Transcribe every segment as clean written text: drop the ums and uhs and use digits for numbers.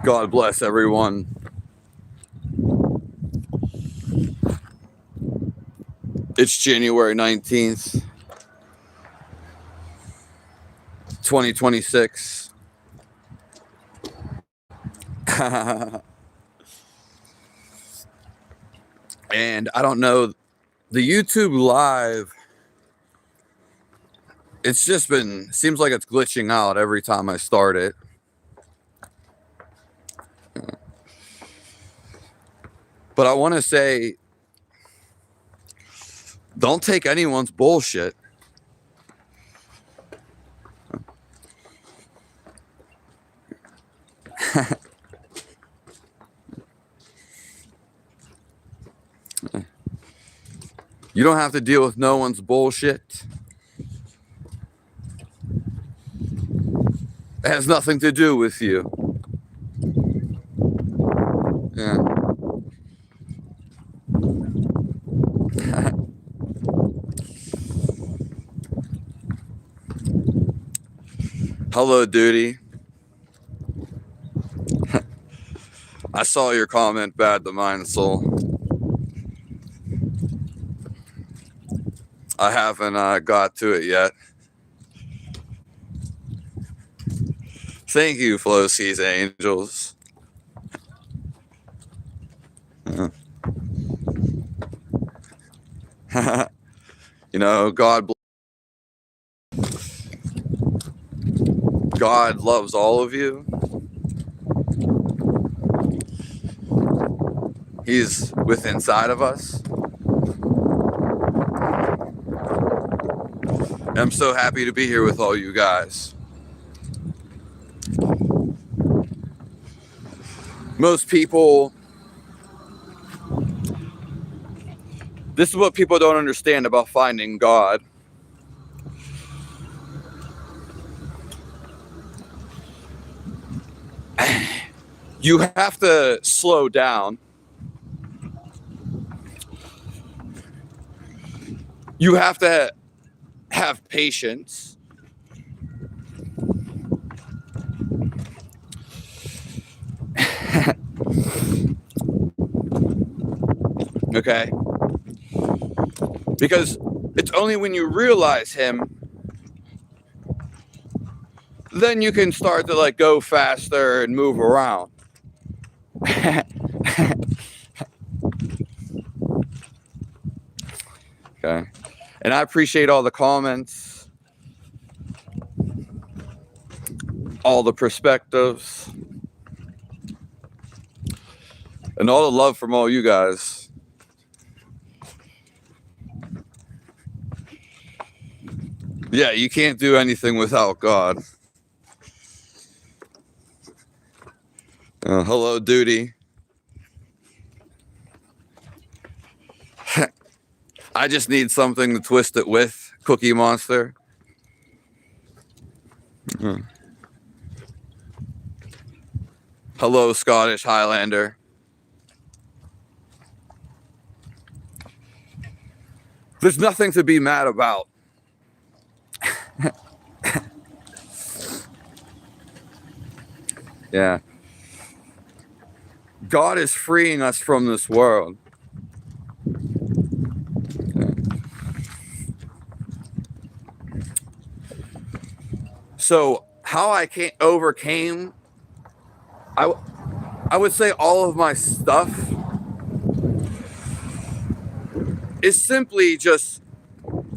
God bless everyone. It's January 19th, 2026. And I don't know, the YouTube live, it's just been, seems like it's glitching out every time I start it. But I want to say, don't take anyone's bullshit. You don't have to deal with no one's bullshit. It has nothing to do with you. Yeah. Hello, Duty. I saw your comment, Bad the Mind Soul. I haven't got to it yet. Thank you, Flow Seas Angels. You know, God loves all of you. He's within inside of us. I'm so happy to be here with all you guys. Most people, this is what people don't understand about finding God. You have to slow down. You have to have patience. Okay? Because it's only when you realize him, then you can start to like go faster and move around. Okay. And I appreciate all the comments, all the perspectives, and all the love from all you guys. Yeah, you can't do anything without God. Hello, Duty. I just need something to twist it with, Cookie Monster. Hello, Scottish Highlander. There's nothing to be mad about. Yeah. God is freeing us from this world. So how I overcame, I would say all of my stuff is simply just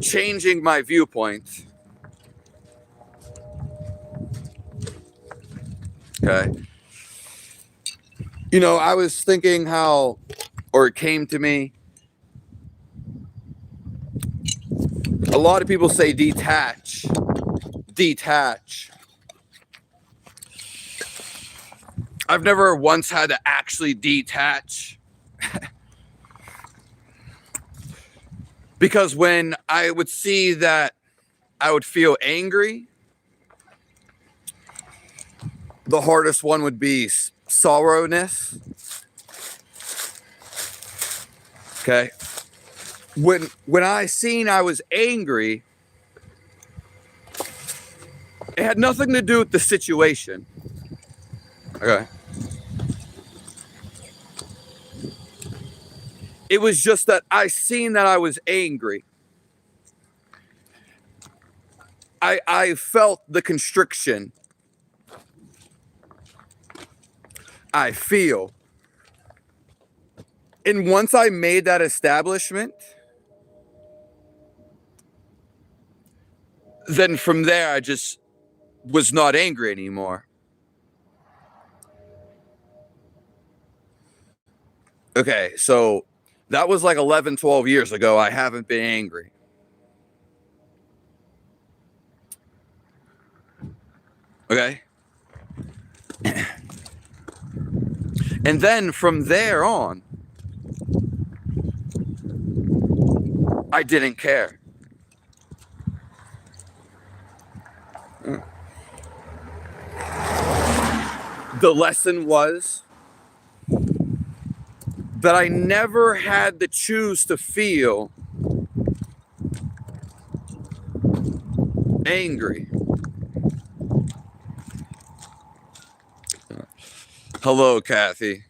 changing my viewpoint. Okay. You know, I was thinking or it came to me, a lot of people say detach. I've never once had to actually detach. Because when I would see that I would feel angry, the hardest one would be sorrowness. Okay. When I seen I was angry, it had nothing to do with the situation. Okay. It was just that I seen that I was angry. I felt the constriction. I feel. And once I made that establishment, then from there, I just was not angry anymore. Okay, so that was like 11, 12 years ago. I haven't been angry. Okay? And then from there on, I didn't care. The lesson was that I never had to choose to feel angry. Hello, Kathy.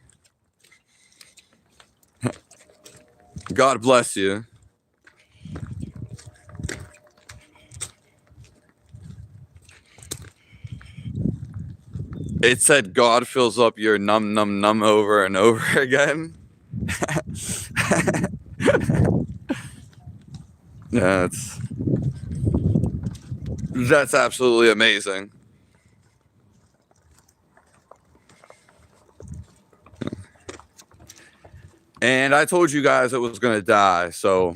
God bless you. It said God fills up your num num num over and over again. Yeah, that's absolutely amazing. And I told you guys it was gonna die, so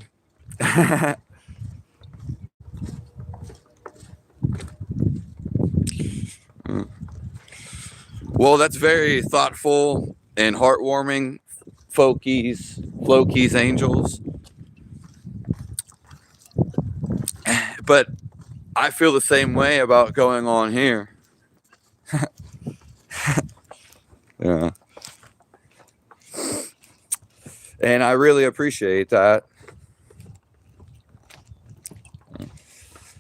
well, that's very thoughtful and heartwarming, Flokies, angels. But I feel the same way about going on here. Yeah. And I really appreciate that.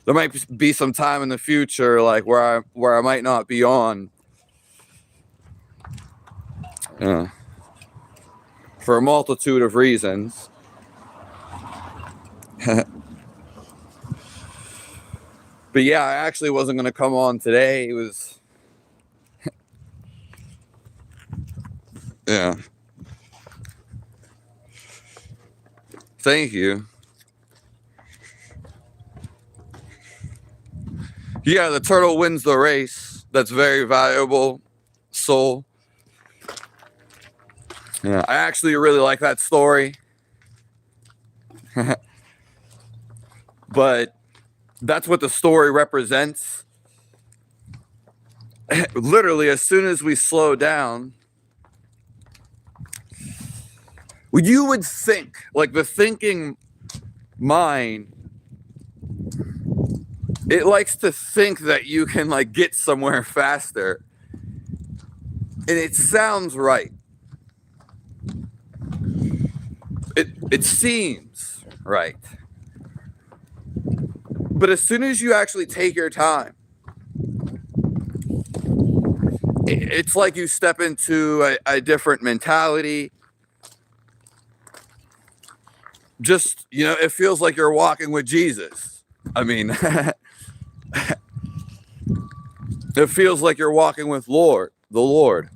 There might be some time in the future, like where I might not be on. Yeah. For a multitude of reasons. But yeah, I actually wasn't going to come on today. It was... Yeah. Thank you. Yeah, the turtle wins the race. That's very valuable, soul. Yeah, I actually really like that story. But that's what the story represents. Literally, as soon as we slow down, you would think, like the thinking mind, it likes to think that you can like get somewhere faster. And it sounds right. It seems right. But as soon as you actually take your time, it's like you step into a different mentality. Just, it feels like you're walking with Jesus. I mean, it feels like you're walking with the Lord.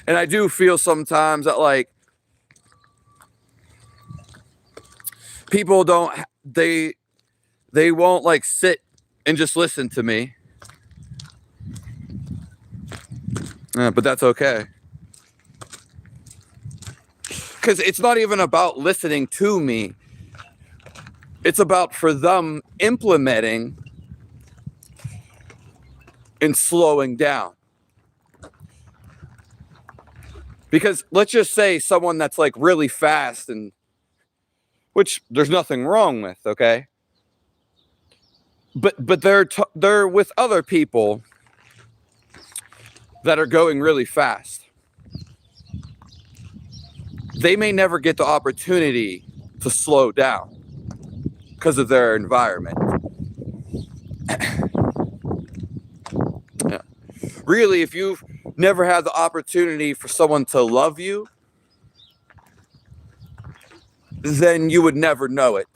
And I do feel sometimes that like people they won't like sit and just listen to me. But that's okay. Because it's not even about listening to me. It's about for them implementing and slowing down. Because let's just say someone that's like really fast, and which there's nothing wrong with, okay? But they're with other people that are going really fast. They may never get the opportunity to slow down because of their environment. Yeah. Really, if you've never had the opportunity for someone to love you, then you would never know it.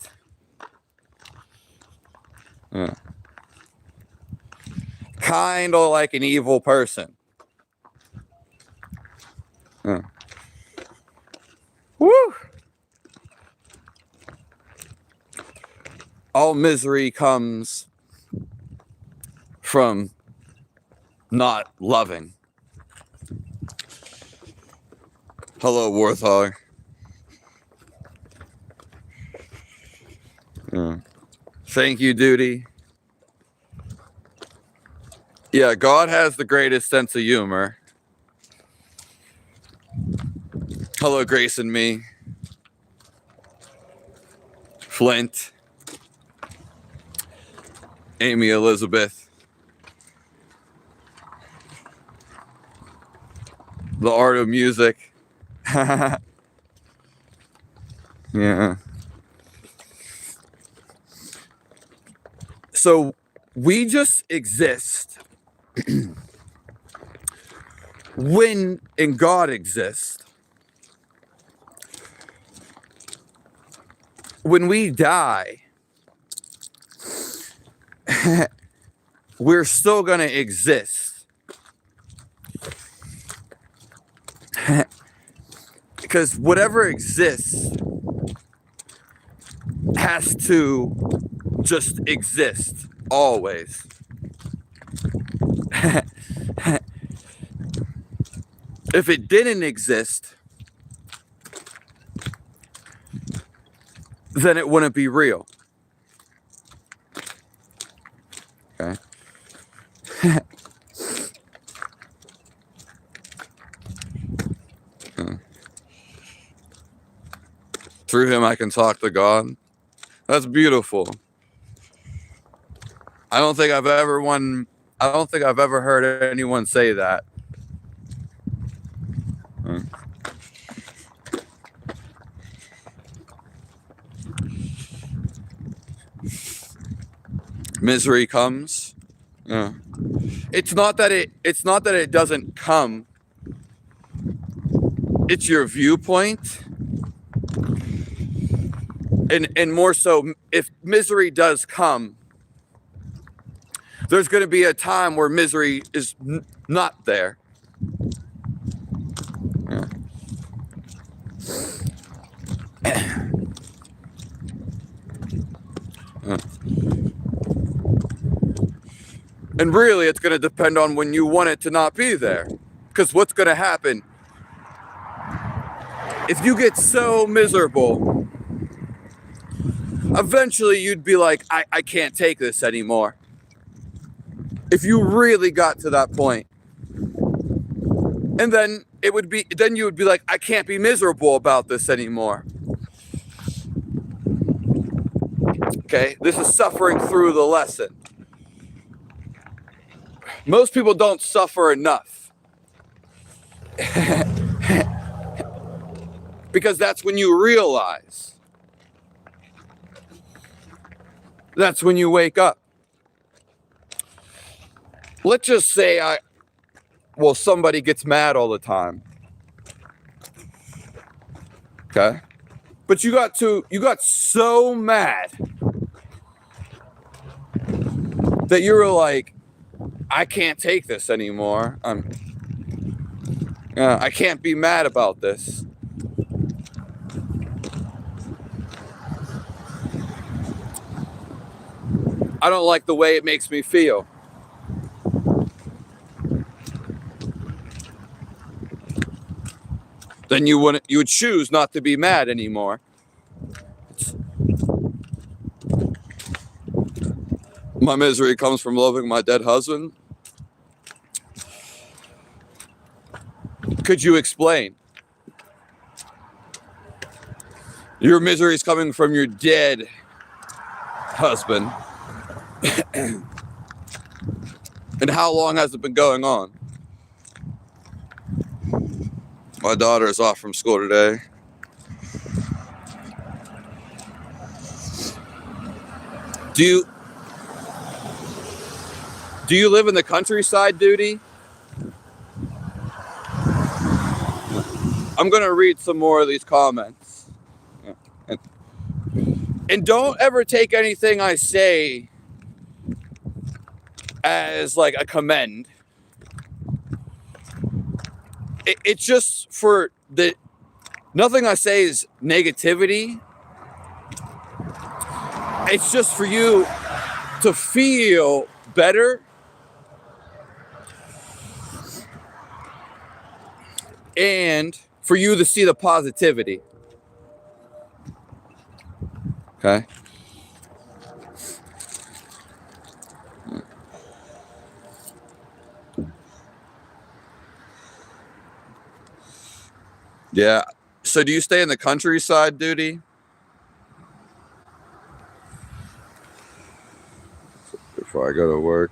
Kind of like an evil person. Woo! All misery comes from not loving. Hello, Warthog. Thank you, Duty. Yeah, God has the greatest sense of humor. Hello, Grace and me. Flint. Amy Elizabeth. The Art of Music. Yeah. So we just exist when and God exists. When we die, we're still going to exist. Because whatever exists has to just exist always. If it didn't exist, then it wouldn't be real. Okay. Through him I can talk to God. That's beautiful. I don't think I've ever heard anyone say that. Misery comes. It's not that it doesn't come. It's your viewpoint. And more so, if misery does come, there's going to be a time where misery is not there. And really, it's going to depend on when you want it to not be there. Because what's going to happen? If you get so miserable, eventually you'd be like, I can't take this anymore. If you really got to that point. And then you would be like, I can't be miserable about this anymore. Okay, this is suffering through the lesson. Most people don't suffer enough. Because that's when you realize. That's when you wake up. Let's just say somebody gets mad all the time. Okay? But you got so mad that you were like, I can't take this anymore. I can't be mad about this. I don't like the way it makes me feel. Then you would choose not to be mad anymore. My misery comes from loving my dead husband. Could you explain? Your misery is coming from your dead husband. And how long has it been going on? My daughter is off from school today. Do you live in the countryside, Duty? I'm going to read some more of these comments. And don't ever take anything I say as like a commend. It's just for the, nothing I say is negativity. It's just for you to feel better and for you to see the positivity. Okay. Yeah. So do you stay in the countryside, Duty? Before I go to work.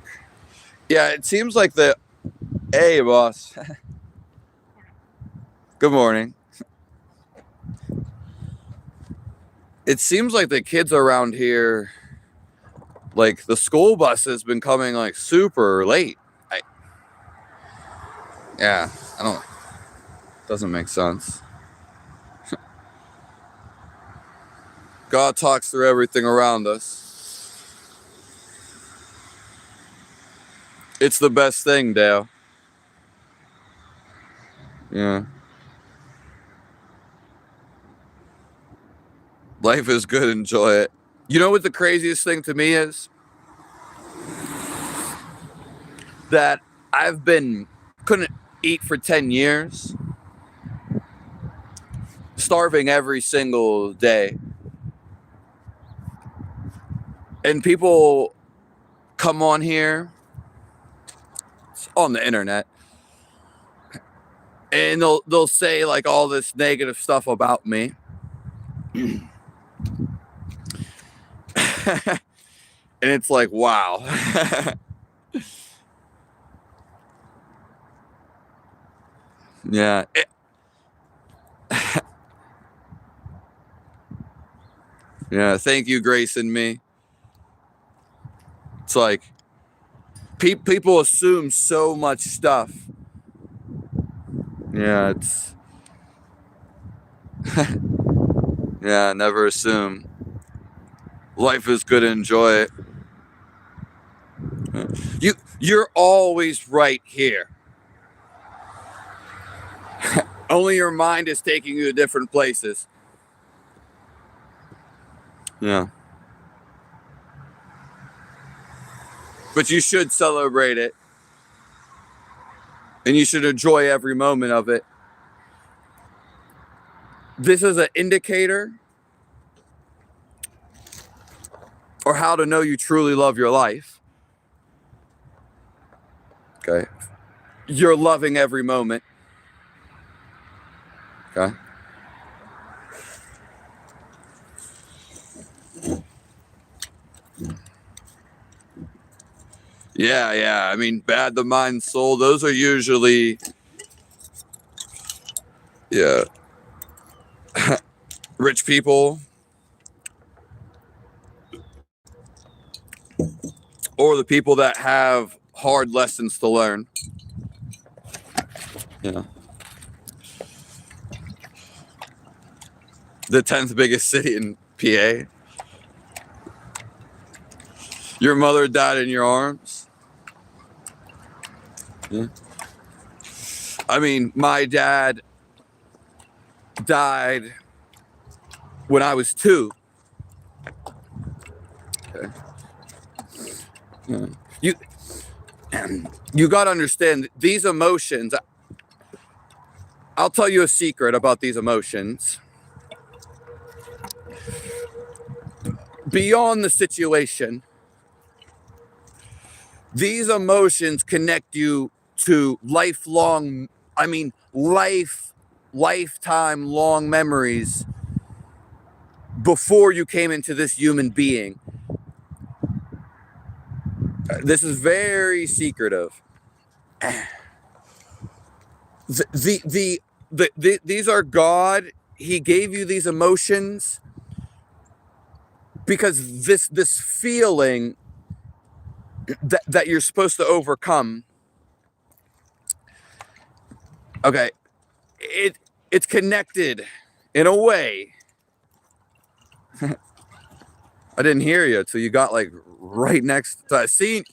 Yeah, it seems like the... Hey, boss. Good morning. It seems like the kids around here, like the school bus has been coming like super late. I don't... Doesn't make sense. God talks through everything around us. It's the best thing, Dale. Yeah. Life is good, enjoy it. You know what the craziest thing to me is? That couldn't eat for 10 years. Starving every single day. And people come on here, on the internet, and they'll say like all this negative stuff about me. And it's like, wow. Yeah. Yeah, thank you, Grace and me. It's like people assume so much stuff. Yeah, it's... Yeah, never assume. Life is good, enjoy it. You're always right here. Only your mind is taking you to different places. Yeah. But you should celebrate it. And you should enjoy every moment of it. This is an indicator or how to know you truly love your life. Okay. You're loving every moment. Okay. Yeah. I mean, bad, the mind, soul, those are usually, yeah, rich people or the people that have hard lessons to learn. Yeah. The 10th biggest city in PA. Your mother died in your arms. Yeah. I mean, my dad died when I was 2. Okay. Yeah. You got to understand these emotions. I'll tell you a secret about these emotions. Beyond the situation, these emotions connect you to lifetime long memories before you came into this human being. This is very secretive. These are God. He gave you these emotions because this feeling that you're supposed to overcome. Okay, it's connected in a way. I didn't hear you till you got like right next to I seen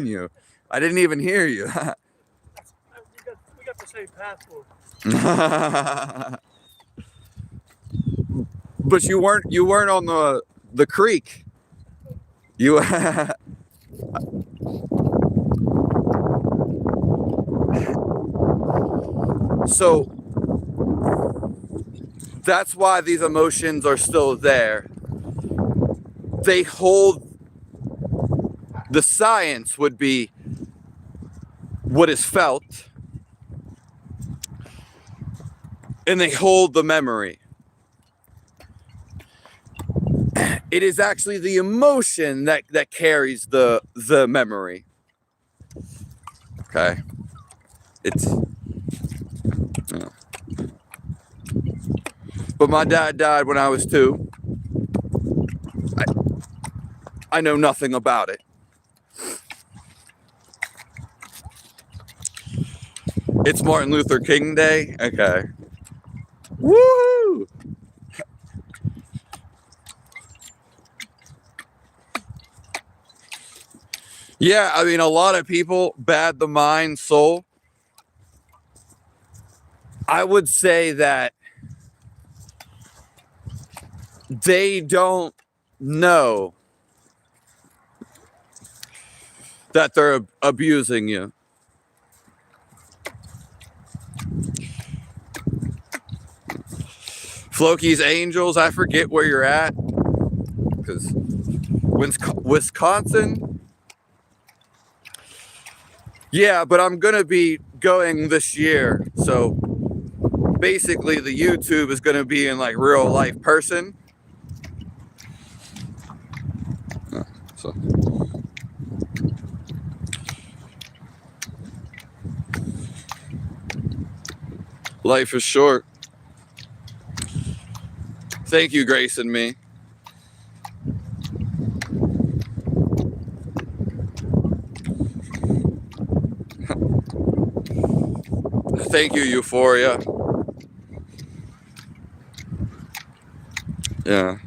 you. I didn't even hear you. We got the same passport. But you weren't on the creek. You so that's why these emotions are still there. They hold, the science would be what is felt, and they hold the memory. It is actually the emotion that carries the memory. Okay. It's yeah. But my dad died when I was 2. I know nothing about it. It's Martin Luther King Day? Okay. Woo! Yeah, I mean, a lot of people, bad the mind, soul. I would say that they don't know that they're abusing you. Floki's Angels, I forget where you're at, because Wisconsin. Yeah, but I'm gonna be going this year, so basically the YouTube is gonna be in like real life person. So life is short. Thank you, Grace and me. Thank you, Euphoria. Yeah.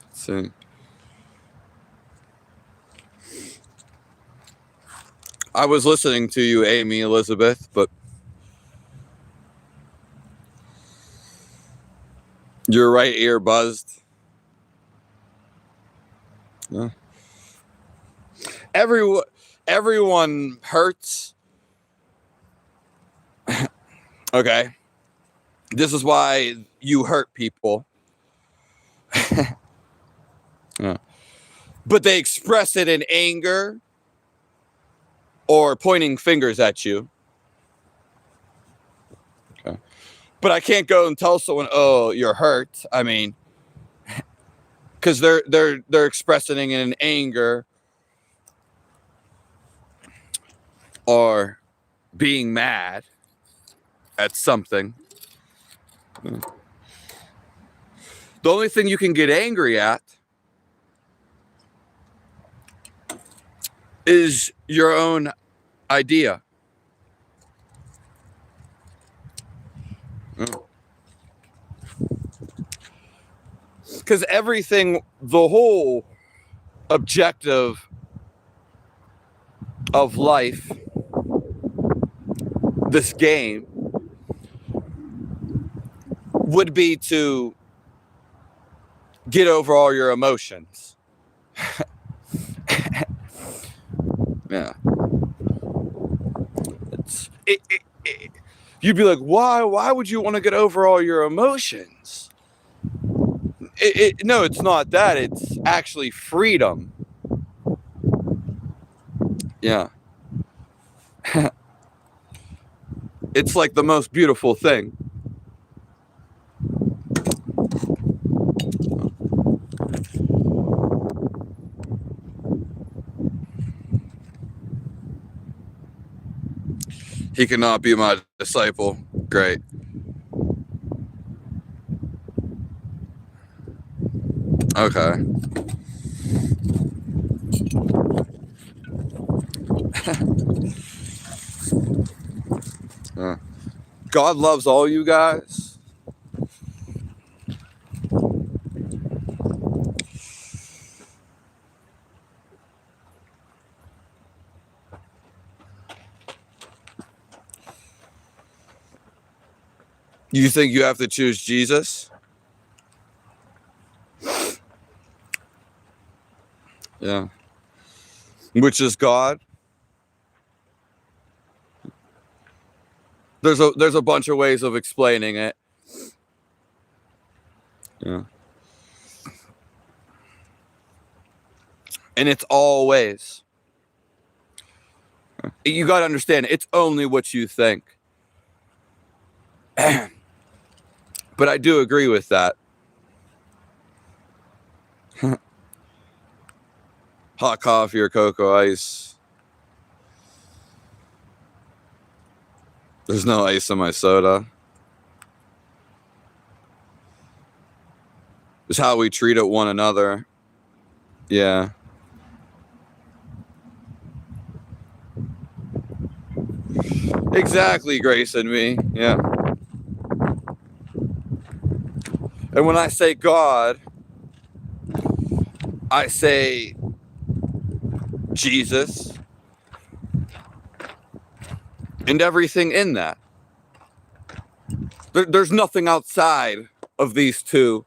Let's see. I was listening to you, Amy Elizabeth, but your right ear buzzed. Yeah. Everyone hurts. Okay. This is why you hurt people. Yeah. But they express it in anger or pointing fingers at you. Okay. But I can't go and tell someone, "Oh, you're hurt." I mean, because they're expressing it in anger or being mad at something. The only thing you can get angry at is your own idea. Because everything, the whole objective of life, this game, would be to get over all your emotions. Yeah. You'd be like, why would you want to get over all your emotions? No, it's not that. It's actually freedom. Yeah. It's like the most beautiful thing. He cannot be my disciple. Great. Okay. God loves all you guys. You think you have to choose Jesus? Yeah. Which is God? There's a bunch of ways of explaining it. Yeah. And it's all ways. You got to understand, it's only what you think. But I do agree with that. Hot coffee or cocoa ice. There's no ice in my soda. It's how we treat it one another. Yeah. Exactly, Grace and me. Yeah. And when I say God, I say Jesus and everything in that. There's nothing outside of these two.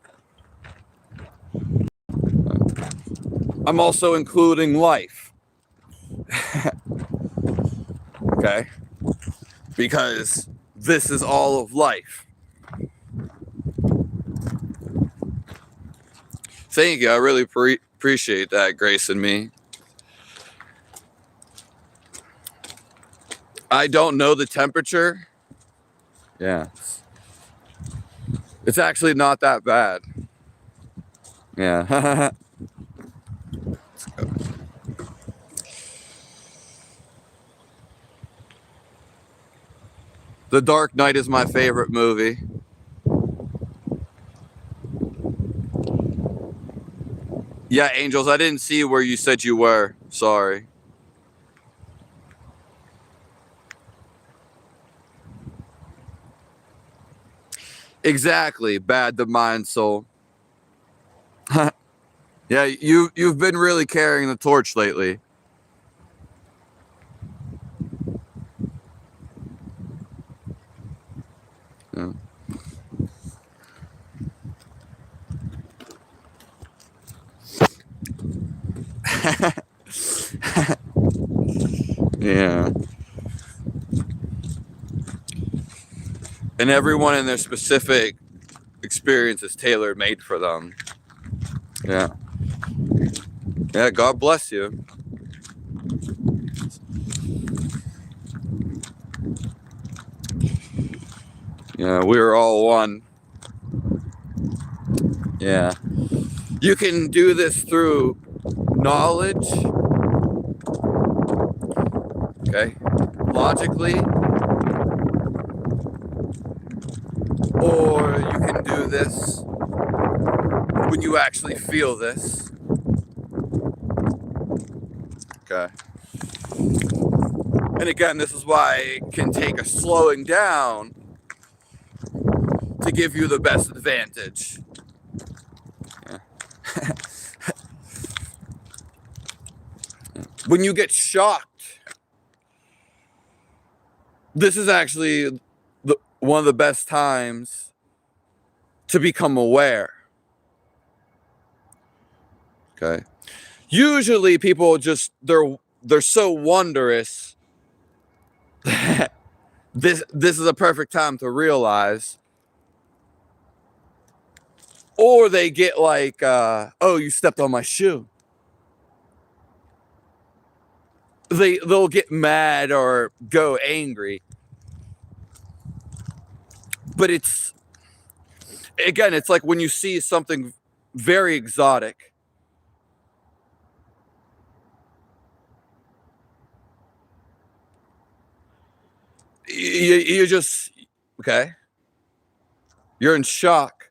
I'm also including life. Okay? Because this is all of life. Thank you. I really appreciate that, Grace and me. I don't know the temperature. Yeah. It's actually not that bad. Yeah. The Dark Knight is my favorite movie. Yeah, Angels, I didn't see where you said you were. Sorry. Exactly. Bad the mind soul. Yeah, you've been really carrying the torch lately. Yeah. Yeah. And everyone in their specific experience is tailor made for them. Yeah. Yeah, God bless you. Yeah, we are all one. Yeah. You can do this through knowledge, okay, logically, or you can do this when you actually feel this. Okay. And again, this is why it can take a slowing down to give you the best advantage. Yeah. When you get shocked, this is actually one of the best times to become aware. Okay. Usually people just they're so wondrous that this is a perfect time to realize, or they get like oh, you stepped on my shoe. They'll get mad or go angry. But it's again, it's like when you see something very exotic. You just okay. You're in shock.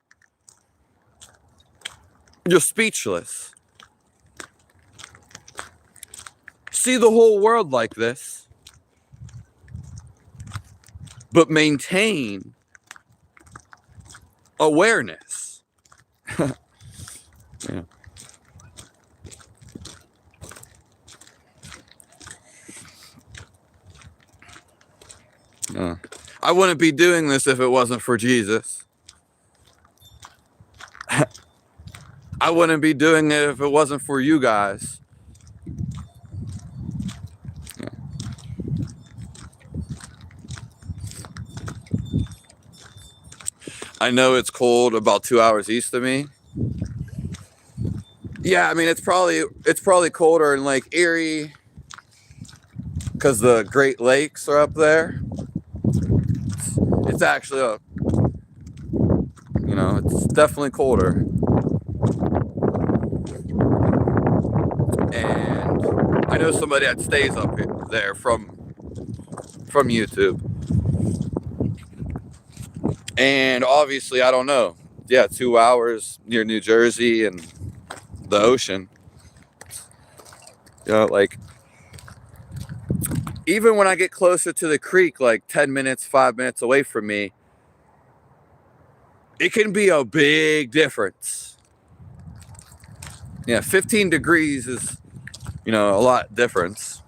You're speechless. See the whole world like this. but maintain awareness. Yeah. I wouldn't be doing this if it wasn't for Jesus. I wouldn't be doing it if it wasn't for you guys. Yeah. I know it's cold about 2 hours east of me. Yeah, I mean it's probably colder in Lake Erie because the Great Lakes are up there. It's actually it's definitely colder. And I know somebody that stays up there from YouTube. And obviously, I don't know. Yeah, 2 hours near New Jersey and the ocean. Like, even when I get closer to the creek, like 10 minutes, 5 minutes away from me, it can be a big difference. Yeah, 15 degrees is, a lot difference.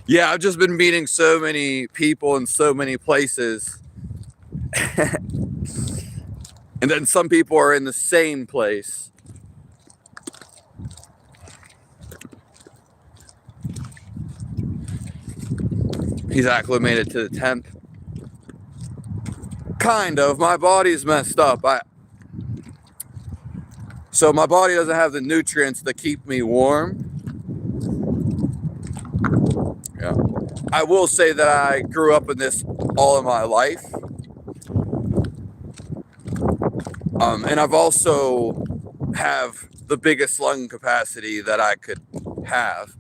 Yeah, I've just been meeting so many people in so many places. And then some people are in the same place. He's acclimated to the temp. Kind of. My body's messed up. So my body doesn't have the nutrients that keep me warm. Yeah. I will say that I grew up in this all of my life. And I've also have the biggest lung capacity that I could have.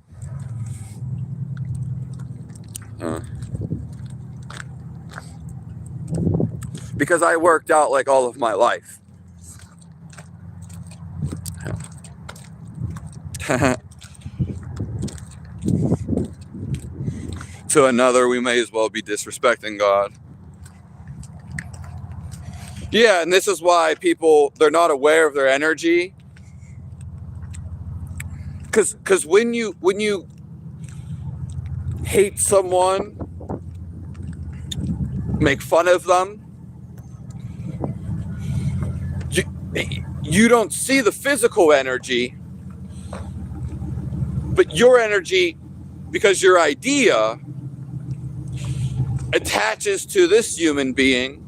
Because I worked out like all of my life. To another, we may as well be disrespecting God. Yeah, and this is why people, they're not aware of their energy. Because when you hate someone, make fun of them, you don't see the physical energy, but your energy, because your idea attaches to this human being.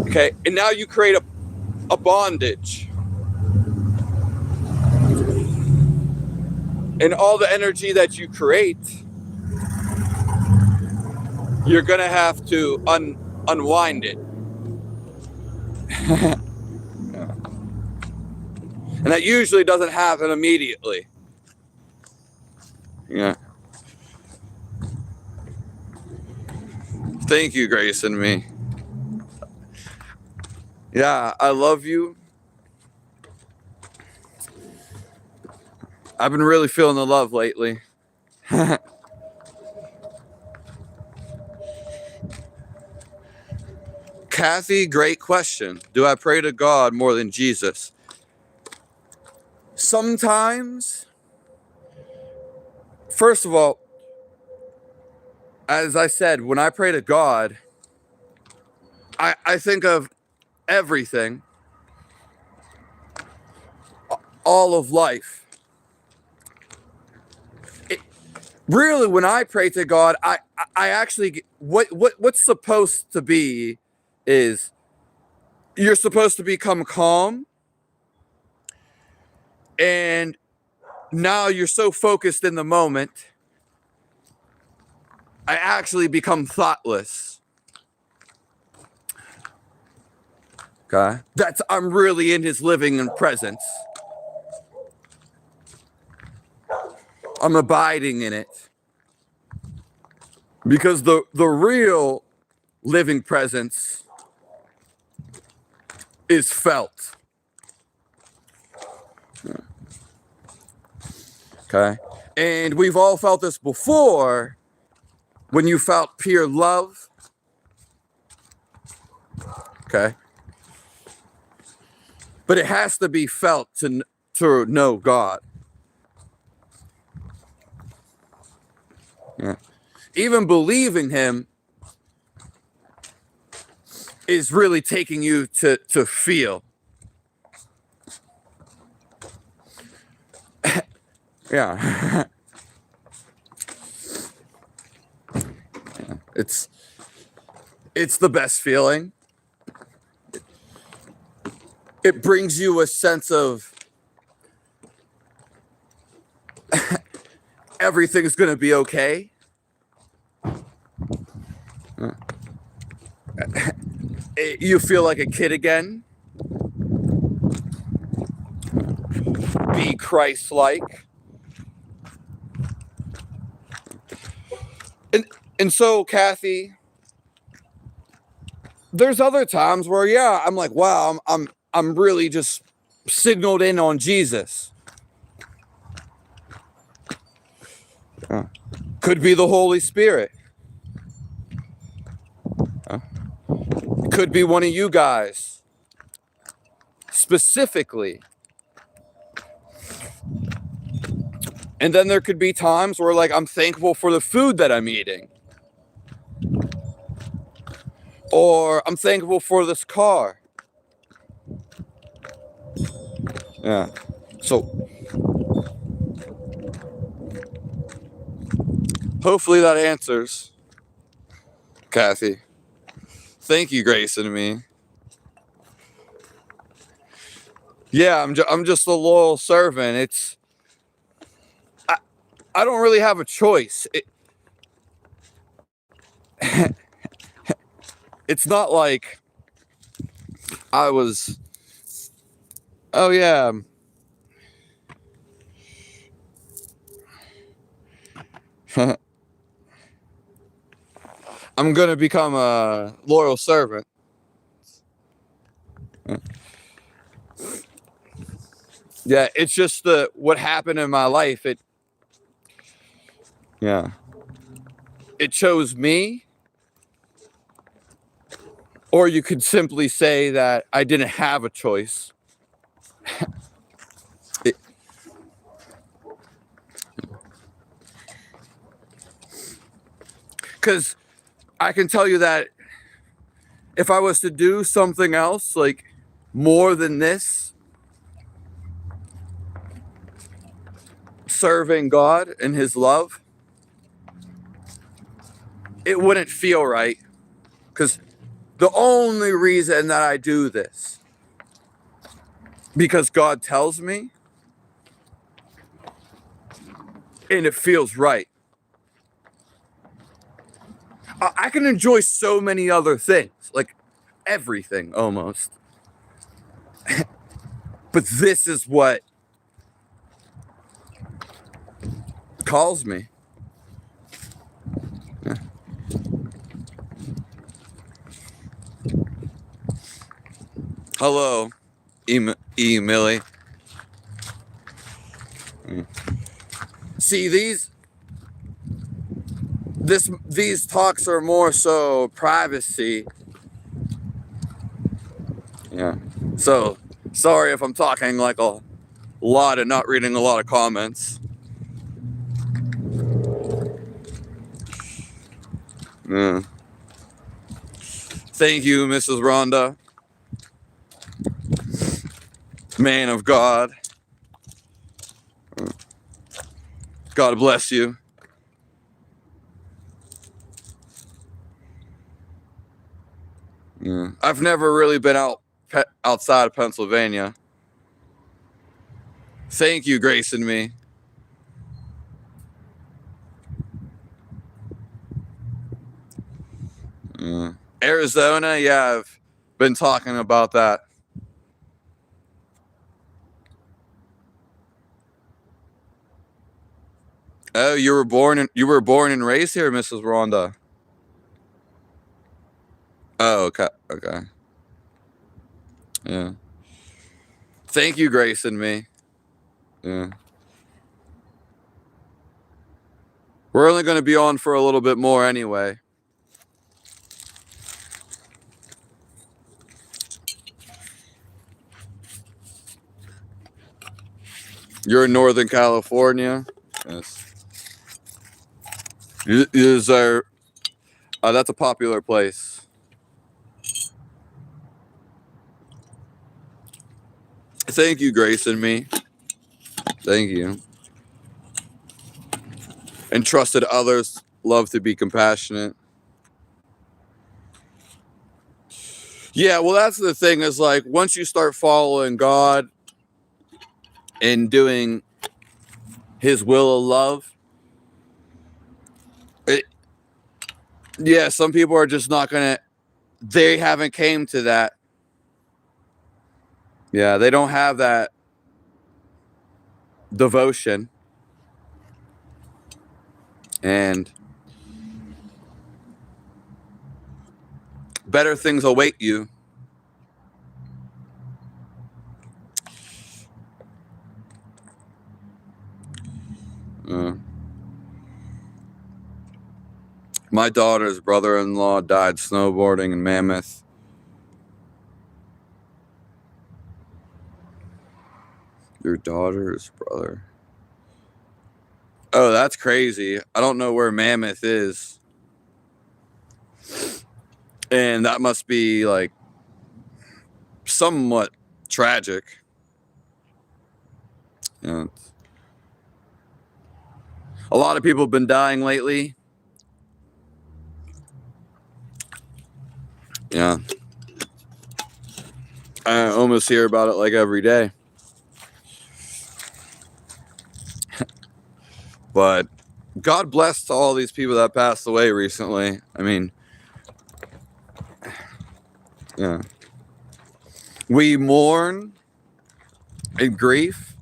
Okay, and now you create a bondage. And all the energy that you create, you're gonna have to unwind it. And that usually doesn't happen immediately. Yeah. Thank you, Grace and me. Yeah, I love you. I've been really feeling the love lately. Kathy, great question. Do I pray to God more than Jesus? Sometimes. First of all, as I said, when I pray to God, I think of everything, all of life. Really, when I pray to God, I actually, what's supposed to be is you're supposed to become calm, and now you're so focused in the moment, I actually become thoughtless. Okay? I'm really in his living and presence. I'm abiding in it. Because the real living presence is felt. Okay? And we've all felt this before when you felt pure love. Okay. But it has to be felt to know God. Yeah. Even believing him is really taking you to feel. Yeah. It's the best feeling. It brings you a sense of everything's going to be okay. You feel like a kid again. Be Christ-like. And so, Kathy, there's other times where, yeah, I'm like, wow, I'm really just signaled in on Jesus. Could be the Holy Spirit. Could be one of you guys. Specifically. And then there could be times where, like, I'm thankful for the food that I'm eating. Or I'm thankful for this car. Yeah. So hopefully that answers, Kathy. Thank you, Grace and me. Yeah, I'm just a loyal servant. It's I don't really have a choice. It's not like I was. Oh yeah. I'm gonna become a loyal servant. Yeah, it's just what happened in my life. It chose me. Or you could simply say that I didn't have a choice. Because I can tell you that if I was to do something else, like more than this, serving God and his love, it wouldn't feel right. Because the only reason that I do this, because God tells me, and it feels right. I can enjoy so many other things, like everything almost. But this is what calls me. Yeah. Hello, E. Millie. See, these talks are more so privacy. Yeah. So sorry if I'm talking like a lot and not reading a lot of comments. Yeah. Thank you, Mrs. Rhonda. Man of God. God bless you. Yeah. I've never really been outside of Pennsylvania. Thank you, Grace and me. Arizona, yeah, I've been talking about that. Oh, you were born and raised here, Mrs. Rhonda. Oh, okay. Yeah. Thank you, Grace and me. Yeah. We're only going to be on for a little bit more anyway. You're in Northern California. Yes. That's a popular place. Thank you, Grace and me. Thank you. And trusted others love to be compassionate. Yeah, well, that's the thing is like once you start following God and doing His will of love, some people are just not gonna. They haven't came to that. Yeah, they don't have that devotion, and better things await you. My daughter's brother-in-law died snowboarding in Mammoth. Your daughter's brother. Oh, that's crazy. I don't know where Mammoth is. And that must be like somewhat tragic. Yeah. A lot of people have been dying lately. Yeah. I almost hear about it like every day. But God bless all these people that passed away recently. I mean, yeah. We mourn in grief,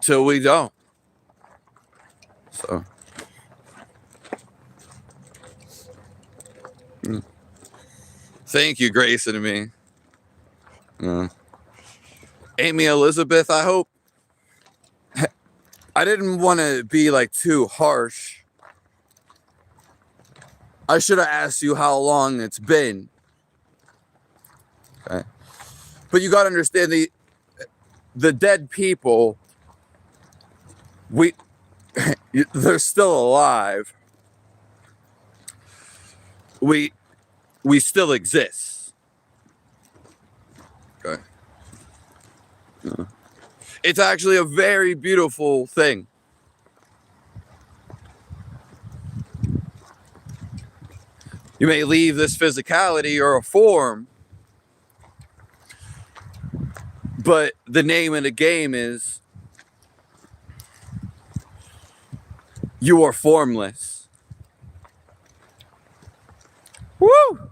till we don't. So. Thank you, Grace and me. Amy Elizabeth, I hope. I didn't want to be like too harsh. I should have asked you how long it's been. Okay. But you got to understand the dead people, they're still alive. We still exist. Okay. It's actually a very beautiful thing. You may leave this physicality or a form, but the name of the game is you are formless. Woo!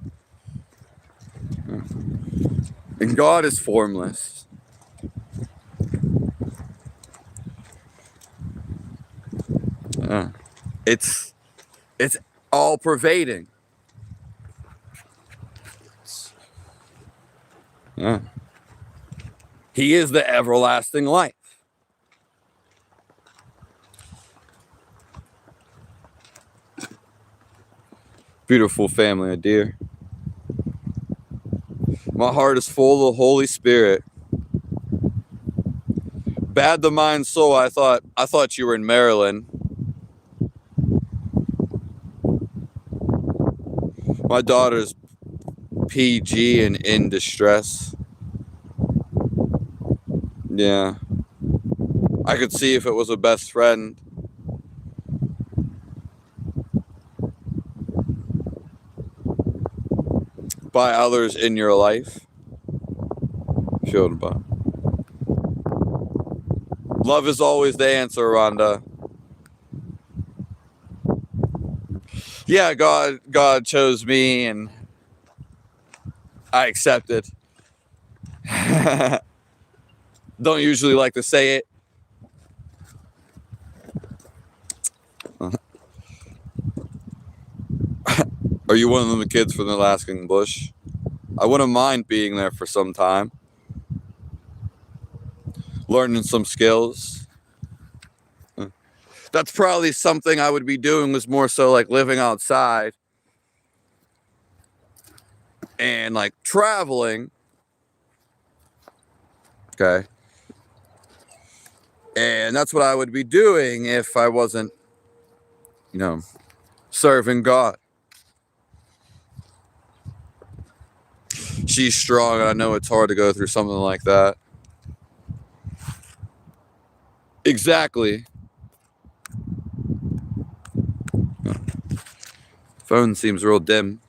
And God is formless. It's all pervading. Yeah. He is the everlasting life. Beautiful family, dear. My heart is full of the Holy Spirit. Bad the mind soul. I thought you were in Maryland. My daughter's PG and in distress. Yeah. I could see if it was a best friend. By others in your life. Love is always the answer, Rhonda. Yeah, God chose me and I accepted. Don't usually like to say it. Are you one of the kids from the Alaskan bush? I wouldn't mind being there for some time. Learning some skills. That's probably something I would be doing, was more so like living outside and like traveling. Okay. And that's what I would be doing if I wasn't, serving God. She's strong, and I know it's hard to go through something like that. Exactly. Phone seems real dim.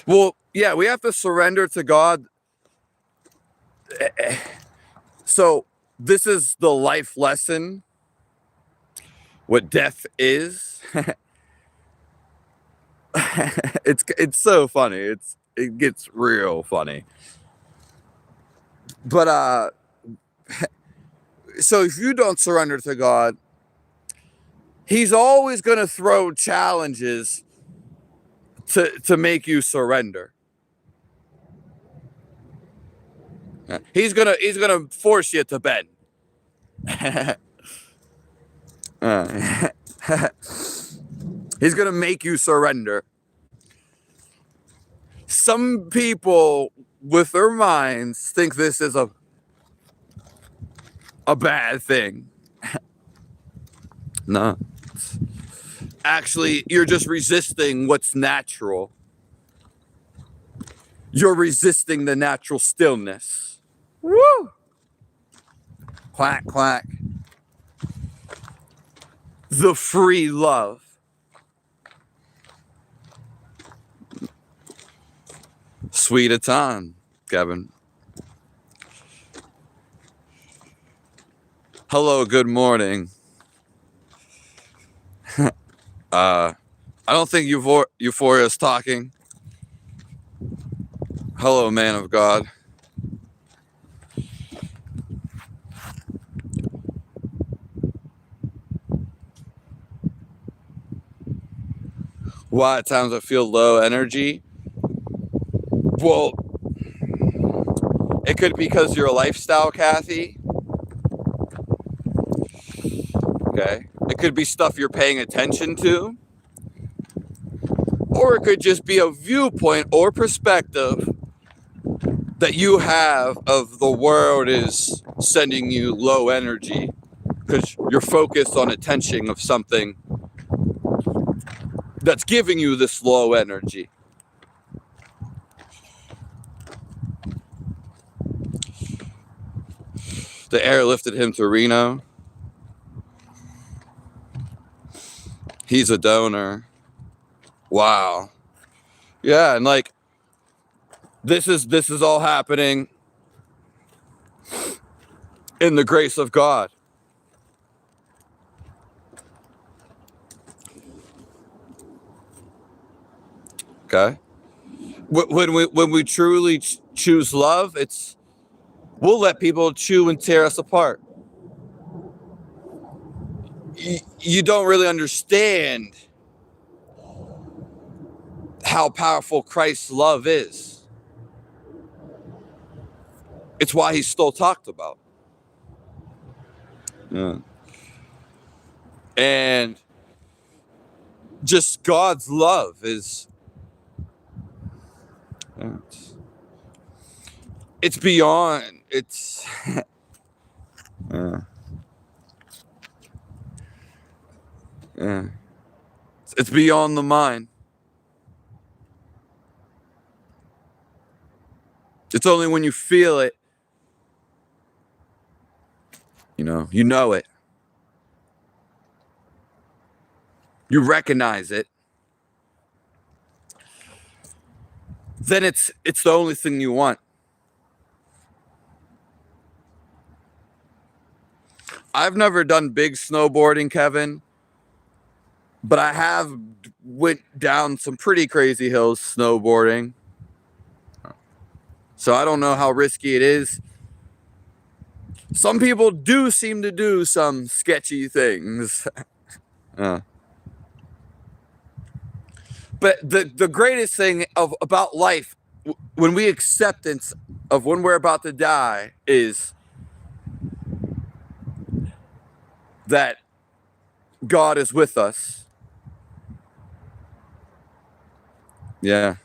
Well, yeah, we have to surrender to God. So this is the life lesson, what death is. It's so funny. It gets real funny. But so if you don't surrender to God, he's always going to throw challenges to make you surrender. He's gonna force you to bend. He's gonna make you surrender. Some people with their minds think this is a bad thing. No. Actually, you're just resisting what's natural. You're resisting the natural stillness. Woo! Quack, quack. The free love. Sweet a time, Kevin. Hello, good morning. I don't think Euphoria is talking. Hello, man of God. Why at times I feel low energy? Well, it could be because of your lifestyle, Kathy. Okay. It could be stuff you're paying attention to. Or it could just be a viewpoint or perspective that you have of the world is sending you low energy because you're focused on attention of something that's giving you this low energy. The air lifted him to Reno. He's a donor. Wow. Yeah, and like this is all happening in the grace of God. Okay. When we truly choose love, we'll let people chew and tear us apart. You don't really understand how powerful Christ's love is. It's why he's still talked about. Yeah. And just God's love is, it's beyond, it's, it's beyond the mind. It's only when you feel it, you know it. You recognize it. Then it's the only thing you want. I've never done big snowboarding, Kevin, but I have went down some pretty crazy hills snowboarding. So I don't know how risky it is. Some people do seem to do some sketchy things. But the greatest thing about life, when we acceptance of when we're about to die, is that God is with us. Yeah.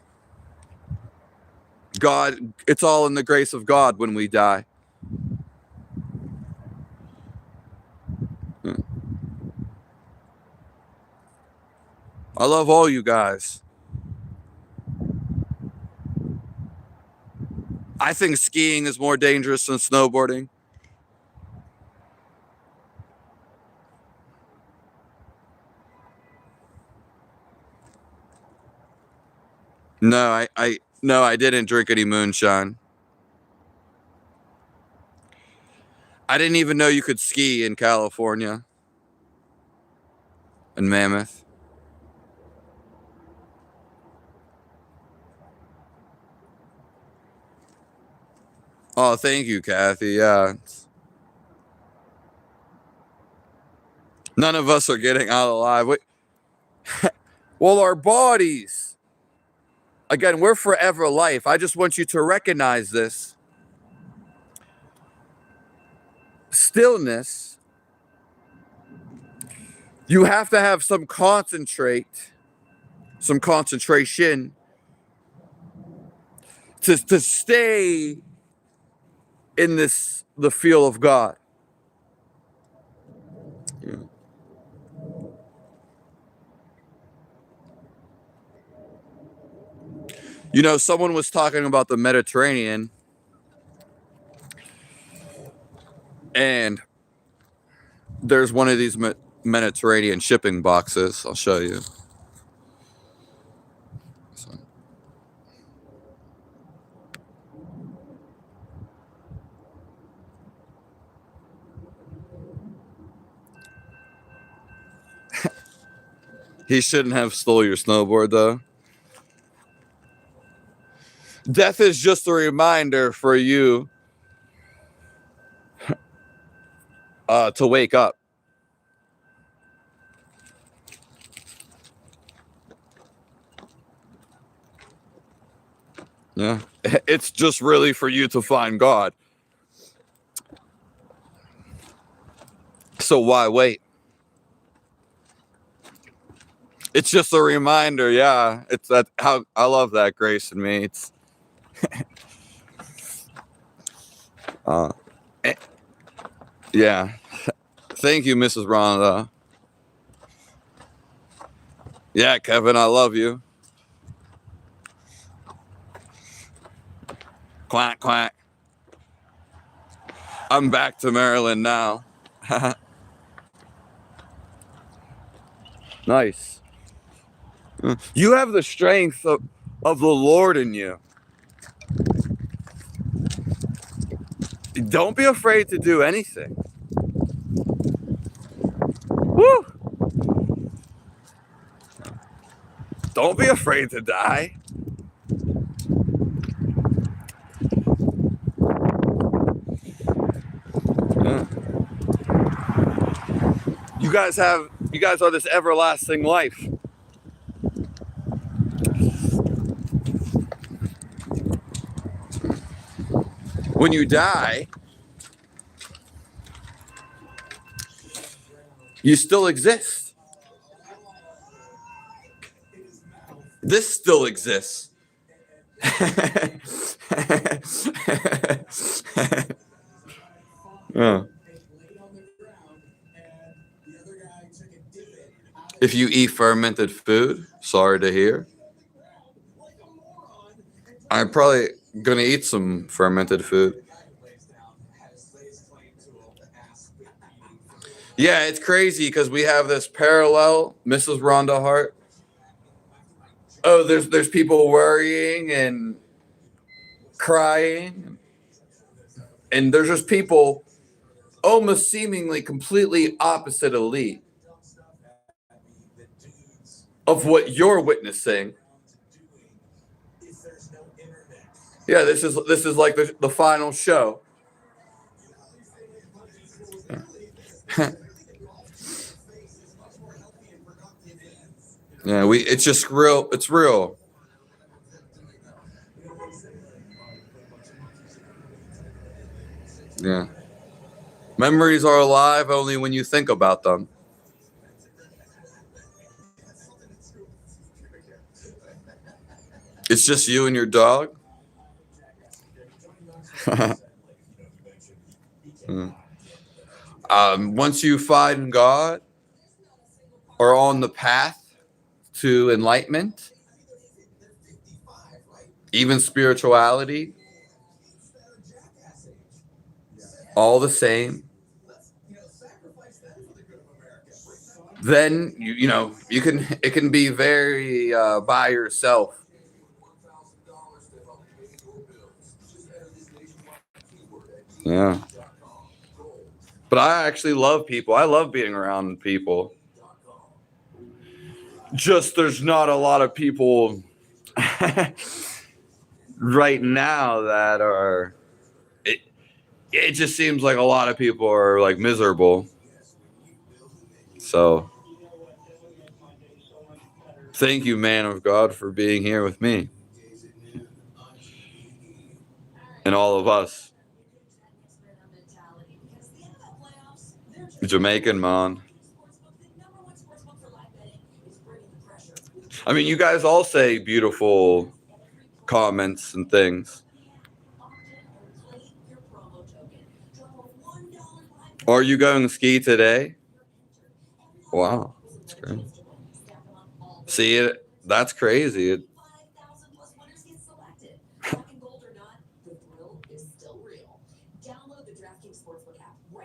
God, it's all in the grace of God when we die. I love all you guys. I think skiing is more dangerous than snowboarding. No, I didn't drink any moonshine. I didn't even know you could ski in California and Mammoth. Oh, thank you, Kathy. Yeah. None of us are getting out alive. Well, our bodies, again, we're forever life. I just want you to recognize this. Stillness, you have to have some concentration to stay in the feel of God. Yeah. You know, someone was talking about the Mediterranean, and there's one of these Mediterranean shipping boxes. I'll show you. So. He shouldn't have stole your snowboard, though. Death is just a reminder for you to wake up. Yeah. It's just really for you to find God. So why wait? It's just a reminder. Yeah. It's that how I love that, Grace and me. It's yeah. Thank you, Mrs. Rhonda. Yeah, Kevin, I love you. Quack, quack. I'm back to Maryland now. Nice. You have the strength of the Lord in you. Don't be afraid to do anything. Woo! Don't be afraid to die. Yeah. You guys are this everlasting life. When you die, you still exist. This still exists. Yeah. If you eat fermented food, sorry to hear. I'm probably gonna eat some fermented food. Yeah, it's crazy because we have this parallel, Mrs. Rhonda Hart. Oh, there's people worrying and crying, and there's just people almost seemingly completely opposite elite of what you're witnessing. Yeah, this is like the final show. Yeah, it's just real. It's real. Yeah. Memories are alive only when you think about them. It's just you and your dog? Once you find God or on the path to enlightenment, even spirituality, all the same, then it can be very by yourself. Yeah. But I actually love people. I love being around people. Just there's not a lot of people right now that are it just seems like a lot of people are like miserable. So thank you, man of God, for being here with me and all of us. Jamaican, man. I mean, you guys all say beautiful comments and things. Are you going to ski today? Wow, that's great. See it? That's crazy.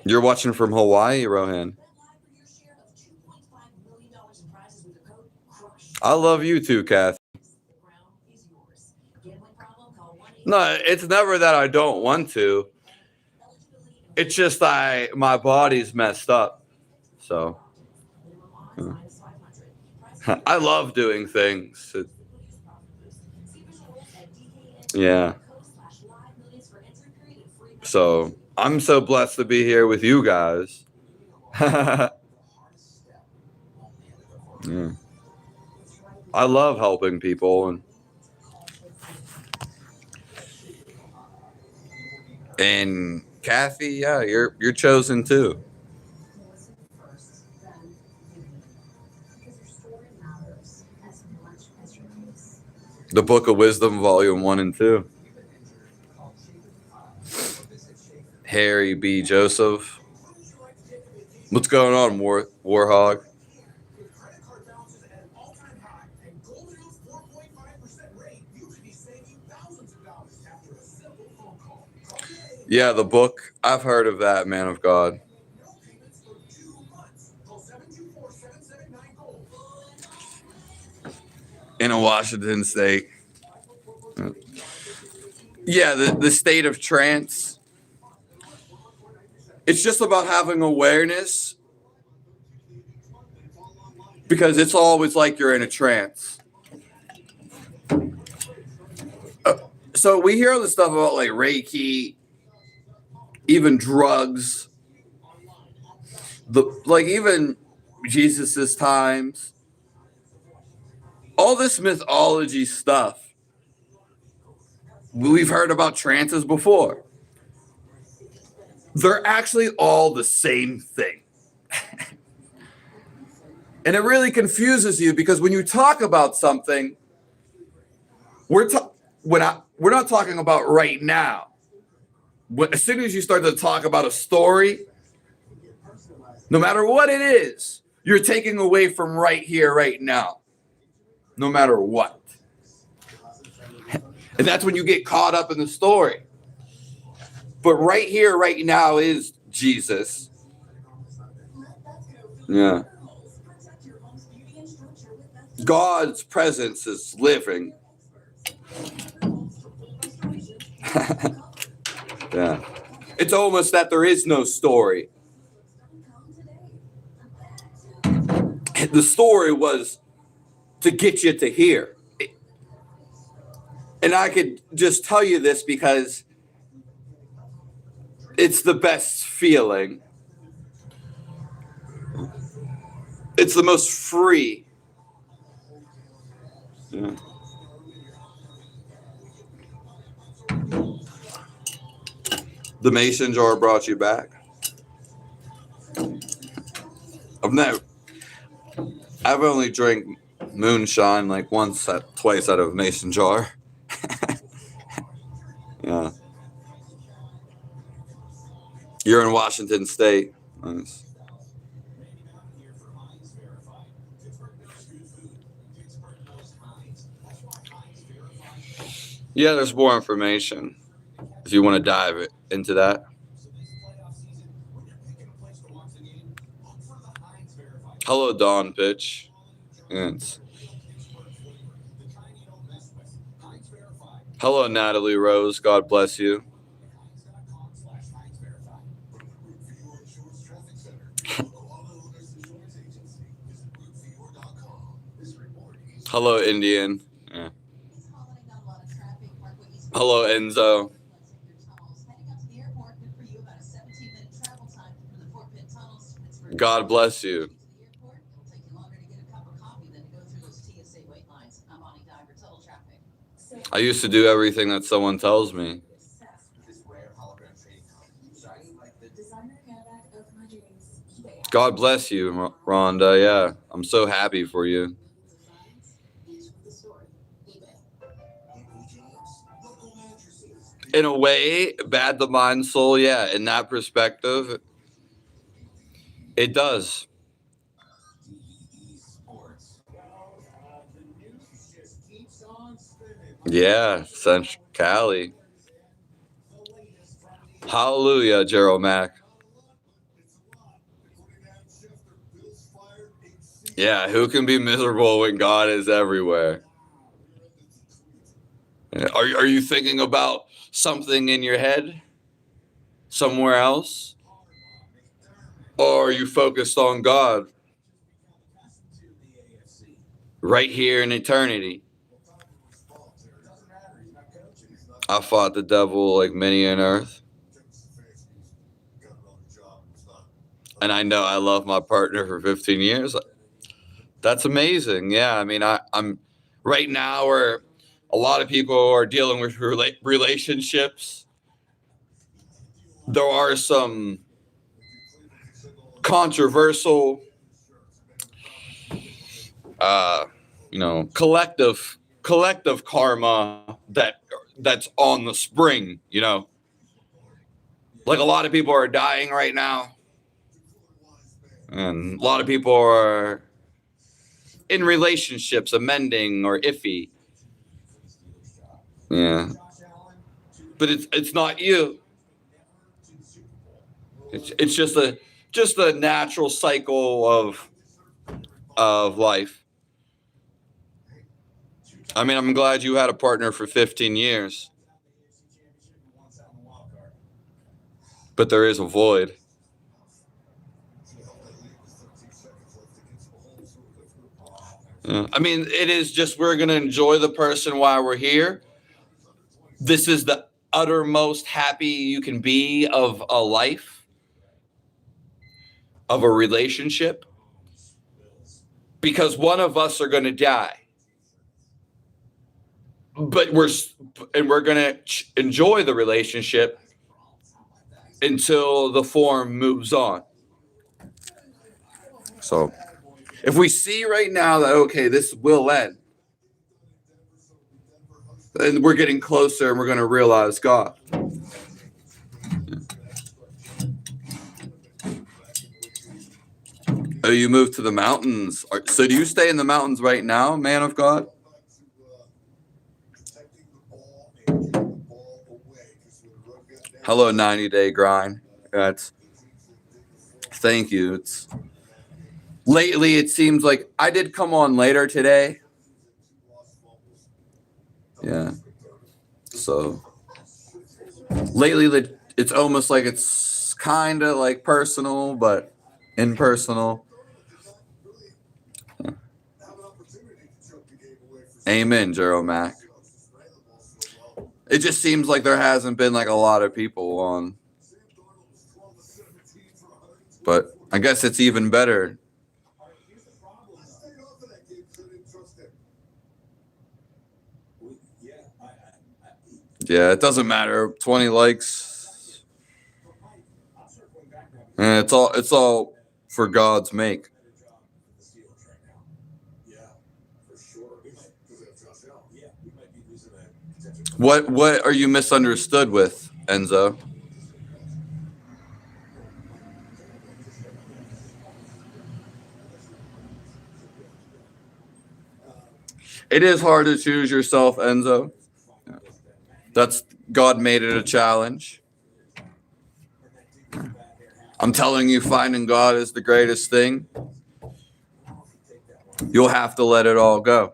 You're watching from Hawaii, Rohan. I love you too, Kath. No, it's never that I don't want to. It's just my body's messed up. So I love doing things. Yeah. So I'm so blessed to be here with you guys. Yeah. I love helping people and Kathy, yeah, you're chosen too. The Book of Wisdom, Volume 1 and 2. Harry B. Joseph. What's going on, Warhog? Yeah, the book. I've heard of that, man of God. In a Washington state. Yeah, the state of trance. It's just about having awareness because it's always like you're in a trance. So we hear all this stuff about like Reiki, even drugs, even Jesus's times, all this mythology stuff. We've heard about trances before. They're actually all the same thing. And it really confuses you because when you talk about something, we're not talking about right now. As soon as you start to talk about a story, no matter what it is, you're taking away from right here, right now, no matter what. And that's when you get caught up in the story. But right here, right now is Jesus. Yeah. God's presence is living. Yeah. It's almost that there is no story. The story was to get you to here. And I could just tell you this because it's the best feeling. It's the most free. Yeah. The mason jar brought you back. I've only drank moonshine like twice out of a mason jar. Yeah. You're in Washington State. Nice. Yeah, there's more information if you want to dive into that. Hello, Dawn Pitch. Hello, Natalie Rose. God bless you. Hello, Indian. Yeah. Hello, Enzo. God bless you. I used to do everything that someone tells me. God bless you, Rhonda. Yeah, I'm so happy for you. In a way, bad the mind soul, yeah, in that perspective, it does. Yeah, Central Cali. Hallelujah, Gerald Mack. Yeah, who can be miserable when God is everywhere? Are you thinking about something in your head somewhere else? Or are you focused on God right here in eternity? I fought the devil like many on earth. And I know I love my partner for 15 years. That's amazing. Yeah, I mean, I'm right now where a lot of people are dealing with relationships. There are some controversial, collective karma that's on the spring. Like a lot of people are dying right now, and a lot of people are in relationships amending or iffy. Yeah, but it's not you. It's just a natural cycle of life. I mean, I'm glad you had a partner for 15 years. But there is a void. Yeah. I mean, it is just we're going to enjoy the person while we're here. This is the uttermost happy you can be of a life, of a relationship, because one of us are going to die. But we're going to enjoy the relationship until the form moves on. So if we see right now that, okay, this will end, then we're getting closer and we're going to realize God. Oh, you moved to the mountains. So do you stay in the mountains right now, man of God? Hello, 90-day grind. Thank you. Lately, it seems like I did come on later today. Yeah. So lately, it's almost like it's kind of like personal, but impersonal. Yeah. Amen, Gerald Mack. It just seems like there hasn't been like a lot of people on. But I guess it's even better. Yeah, it doesn't matter. 20 likes. And it's all for God's make. What are you misunderstood with, Enzo? It is hard to choose yourself, Enzo. That's God made it a challenge. I'm telling you, finding God is the greatest thing. You'll have to let it all go.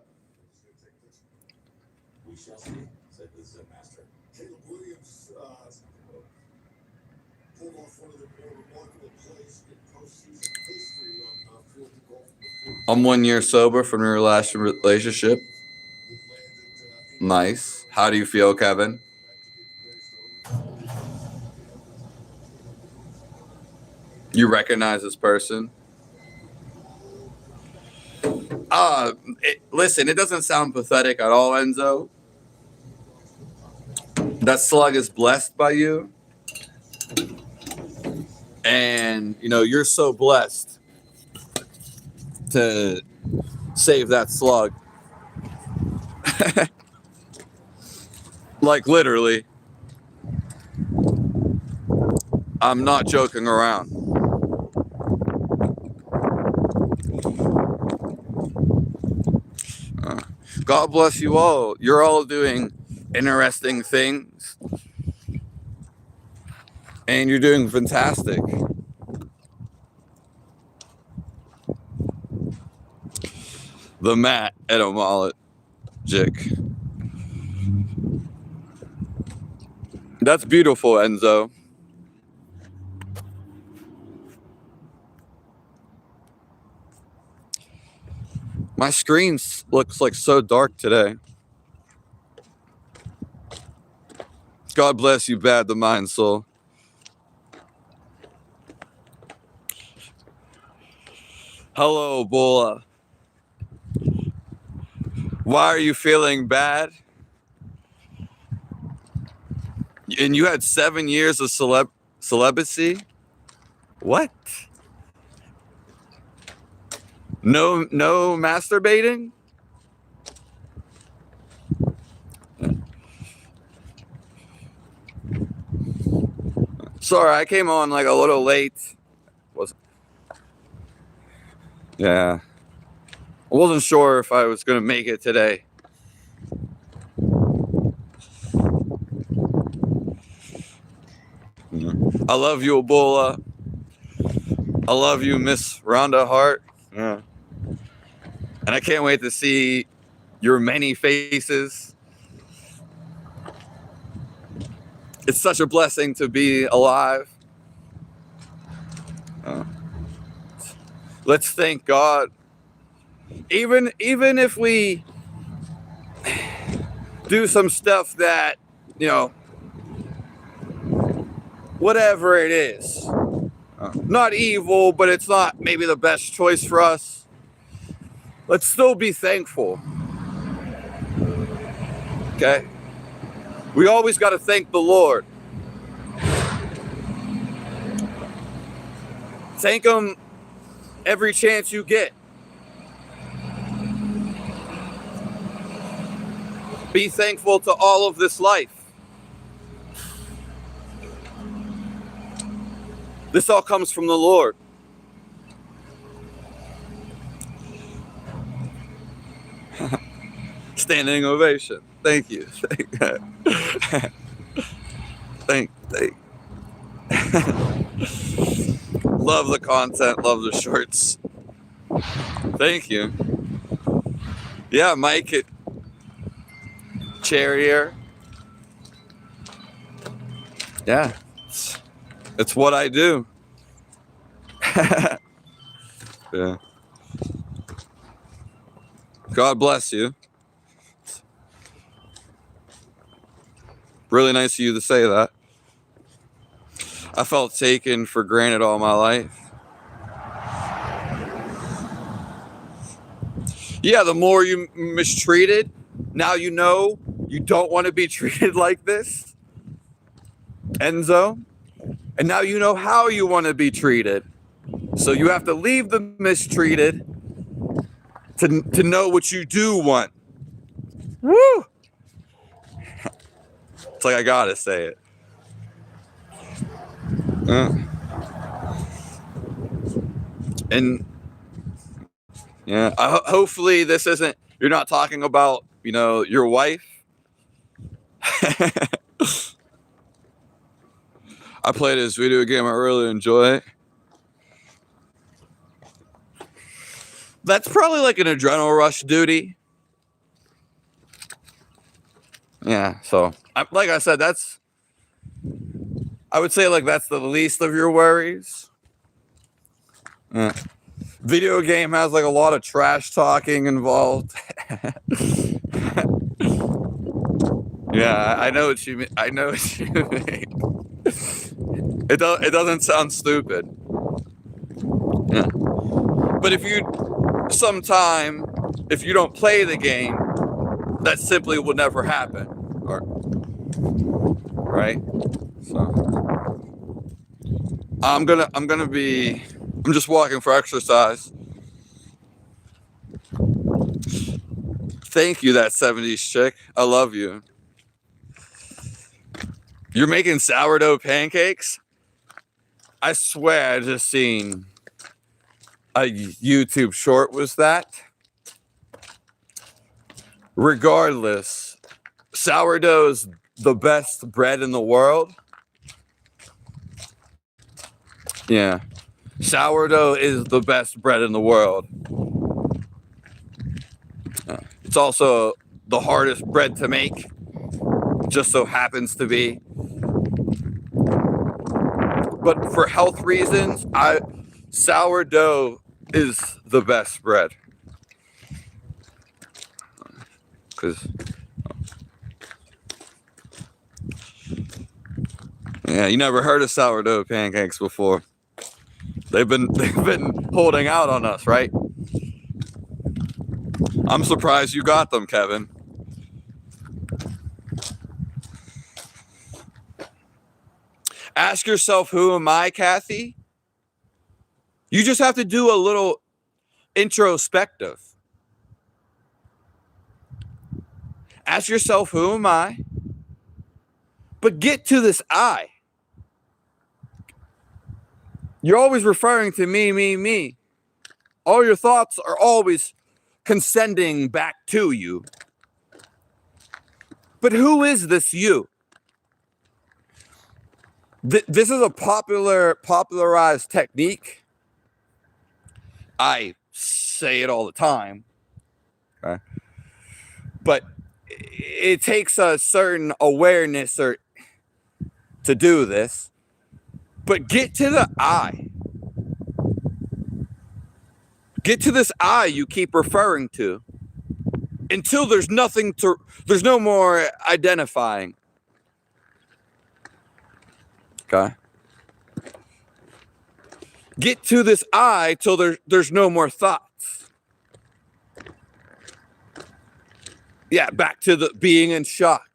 I'm 1 year sober from your last relationship. Nice. How do you feel, Kevin? You recognize this person? Listen, it doesn't sound pathetic at all, Enzo. That slug is blessed by you. And, you're so blessed to save that slug. Like, literally. I'm not joking around. God bless you all. You're all doing interesting things. And you're doing fantastic. The mat etymologic. That's beautiful, Enzo. My screen looks like so dark today. God bless you, bad the mind soul. Hello, Bola. Why are you feeling bad? And you had 7 years of celibacy? What? No masturbating? Sorry, I came on like a little late. Yeah. I wasn't sure if I was going to make it today. I love you, Ebola. I love you, Miss Rhonda Hart. Yeah. And I can't wait to see your many faces. It's such a blessing to be alive. Let's thank God. Even if we do some stuff that, whatever it is, not evil, but it's not maybe the best choice for us, let's still be thankful. Okay? We always got to thank the Lord. Thank Him every chance you get. Be thankful to all of this life. This all comes from the Lord. Standing ovation. Thank you. Thank. Love the content. Love the shorts. Thank you. Yeah, Mike. Charrier. Yeah. It's what I do. Yeah. God bless you. Really nice of you to say that. I felt taken for granted all my life. Yeah, the more you mistreated, now you know you don't want to be treated like this, Enzo. And now you know how you want to be treated. So you have to leave the mistreated to know what you do want. Woo! It's like I gotta say it. And yeah, hopefully this isn't. You're not talking about, your wife. I play this video game. I really enjoy it. That's probably like an adrenaline rush duty. Yeah, so like I said, I would say like that's the least of your worries. Video game has like a lot of trash talking involved. Yeah, I know what you mean. I know what you mean. It doesn't sound stupid. Yeah. But if you don't play the game, that simply will never happen. Right? So I'm just walking for exercise. Thank you, that 70s chick. I love you. You're making sourdough pancakes? I swear I just seen a YouTube short was that. Regardless, sourdough is the best bread in the world. Yeah. Sourdough is the best bread in the world. It's also the hardest bread to make. Just so happens to be. But for health reasons, sourdough is the best bread. Yeah, you never heard of sourdough pancakes before. They've been holding out on us, right? I'm surprised you got them, Kevin. Ask yourself, who am I, Kathy? You just have to do a little introspective. Ask yourself, who am I? But get to this I. You're always referring to me, me, me. All your thoughts are always consenting back to you. But who is this you? This is a popularized technique. I say it all the time. Okay. But it takes a certain awareness to do this. But get to the I. Get to this I you keep referring to until there's no more identifying. Okay. Get to this I till there's no more thoughts. Yeah, back to the being in shock.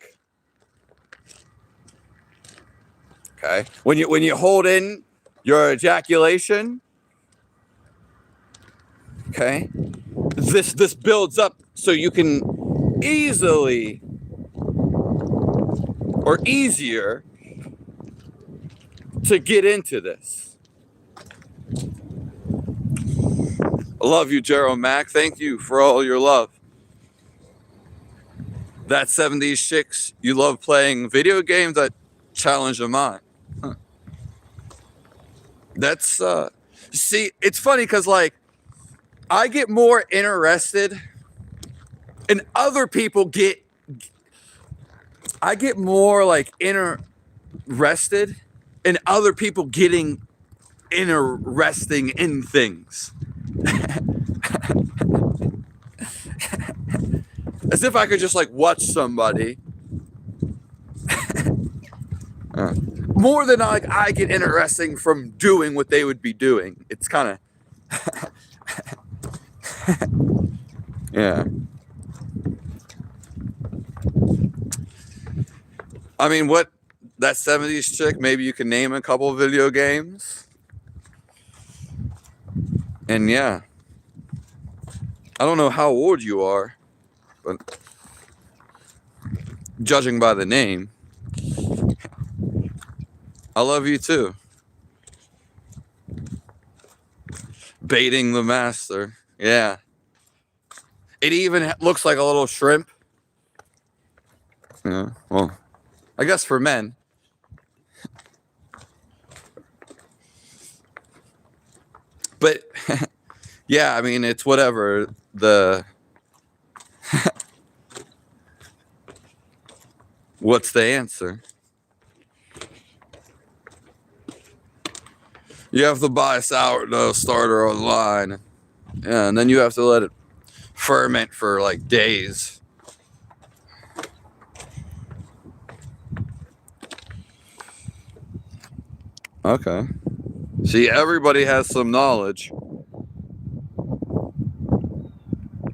Okay. When you hold in your ejaculation, okay, this builds up so you can easily or easier to get into this. I love you, Gerald Mack. Thank you for all your love. That 70s chicks, you love playing video games that challenge the mind. Huh. That's see, it's funny because like I get more interested and other people I get more like interested in other people getting interesting in things. As if I could just like watch somebody. More than like I get interesting from doing what they would be doing. It's kind of yeah. I mean, that 70s chick, maybe you can name a couple of video games. And yeah. I don't know how old you are, but judging by the name. I love you too. Baiting the master. Yeah. It even looks like a little shrimp. Yeah. Well, I guess for men. But yeah, I mean, it's whatever. What's the answer? You have to buy a sourdough starter online. Yeah, and then you have to let it ferment for like days. Okay. See, everybody has some knowledge.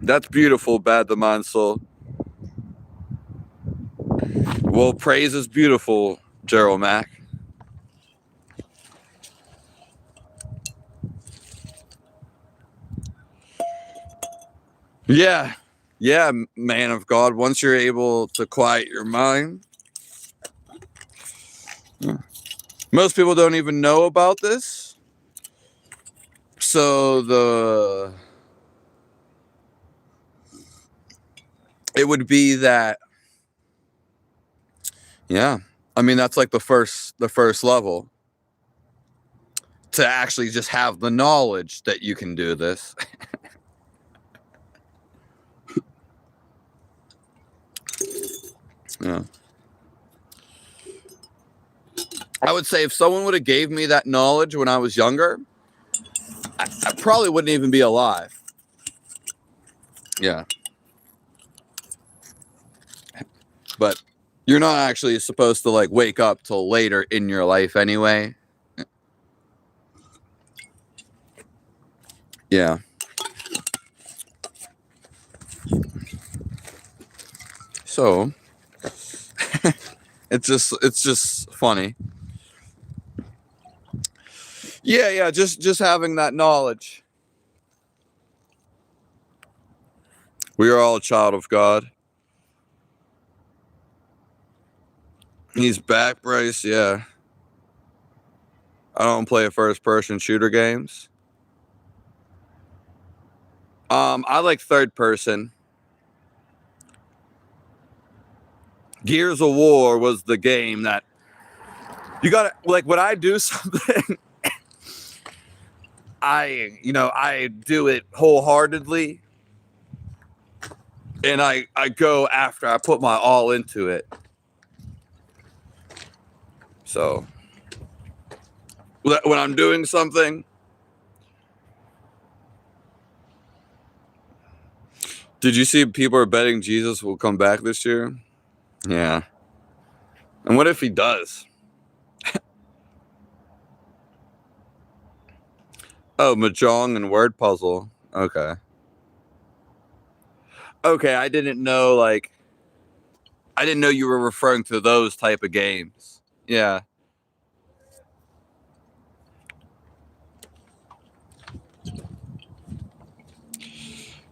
That's beautiful, Bad the Mind Soul. Well, praise is beautiful, Gerald Mack. Yeah. Yeah, man of God. Once you're able to quiet your mind. Yeah. Most people don't even know about this. So it would be that, yeah. I mean, that's like the first level. To actually just have the knowledge that you can do this. Yeah. I would say if someone would have gave me that knowledge when I was younger, I probably wouldn't even be alive. Yeah. But you're not actually supposed to like wake up till later in your life anyway. Yeah. So it's just funny. Yeah, just having that knowledge. We are all a child of God. He's back, Bryce. Yeah. I don't play first-person shooter games. I like third person. Gears of War was the game that you gotta like when I do something, I do it wholeheartedly. And I go after I put my all into it. So when I'm doing something, did you see people are betting Jesus will come back this year? Yeah. And what if he does? Oh, Mahjong and word puzzle. Okay. Okay, I didn't know you were referring to those type of games. Yeah.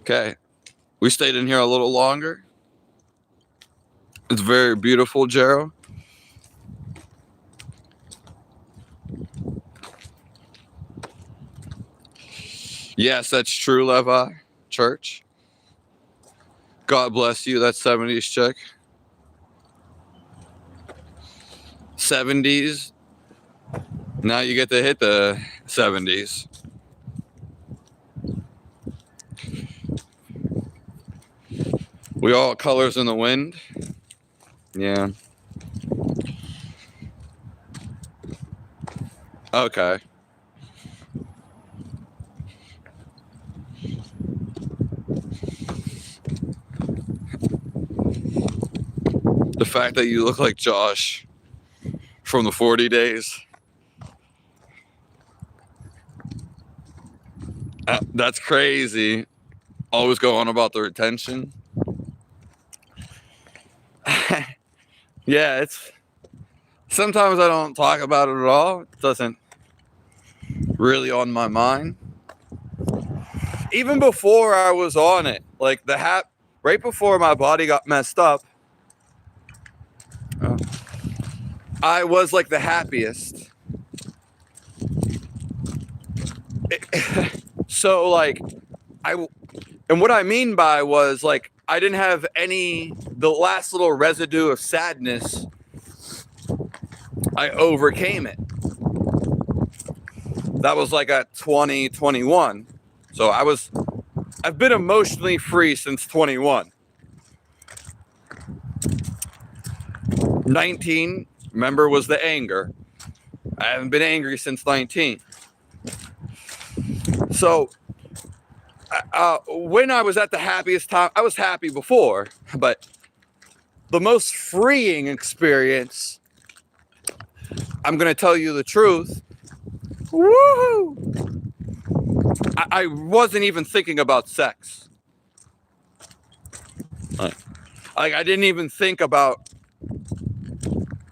Okay. We stayed in here a little longer. It's very beautiful, Gerald. Yes, that's true, Levi Church. God bless you. That's 70s chick. 70s. Now you get to hit the 70s. We all colors in the wind. Yeah. Okay. The fact that you look like Josh from the 40 days. That's crazy. Always go on about the retention. Yeah, it's sometimes I don't talk about it at all. It doesn't really on my mind. Even before I was on it, like right before my body got messed up, I was like the happiest. So like and what I mean by was like I didn't have the last little residue of sadness. I overcame it. That was like at 21. So I've been emotionally free since 21. 19, remember, was the anger. I haven't been angry since 19. So when I was at the happiest time, I was happy before, but the most freeing experience, I'm going to tell you the truth. Woohoo! I wasn't even thinking about sex. Like I didn't even think about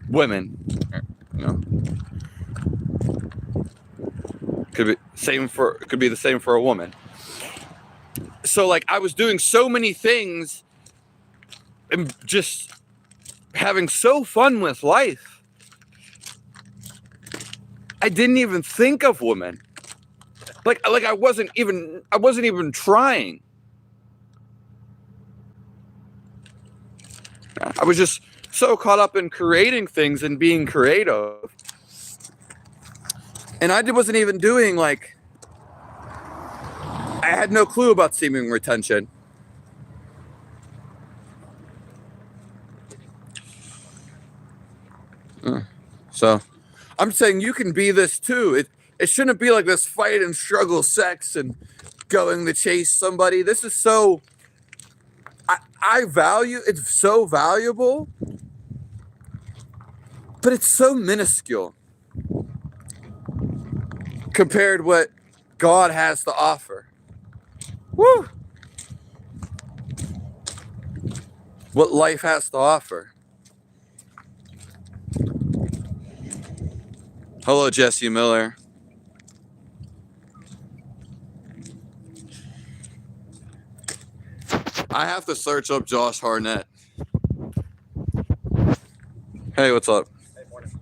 women. You know, could be the same for a woman. So like I was doing so many things and just having so fun with life. I didn't even think of women. Like I wasn't even trying. I was just so caught up in creating things and being creative. And I wasn't even doing like, I had no clue about semen retention. So I'm saying you can be this too. It shouldn't be like this fight and struggle sex and going to chase somebody. This is so, I value, it's so valuable, but it's so minuscule compared what God has to offer. Woo! What life has to offer. Hello, Jesse Miller. I have to search up Josh Harnett. Hey, what's up? Hey, morning.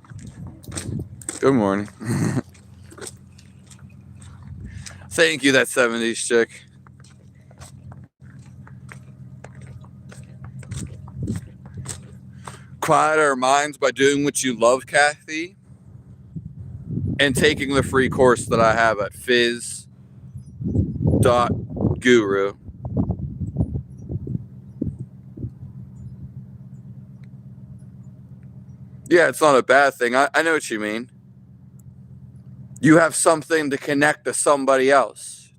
Good morning. Thank you, that 70s chick. Quiet our minds by doing what you love, Kathy, and taking the free course that I have at fiz.guru. Yeah, it's not a bad thing. I know what you mean. You have something to connect to somebody else.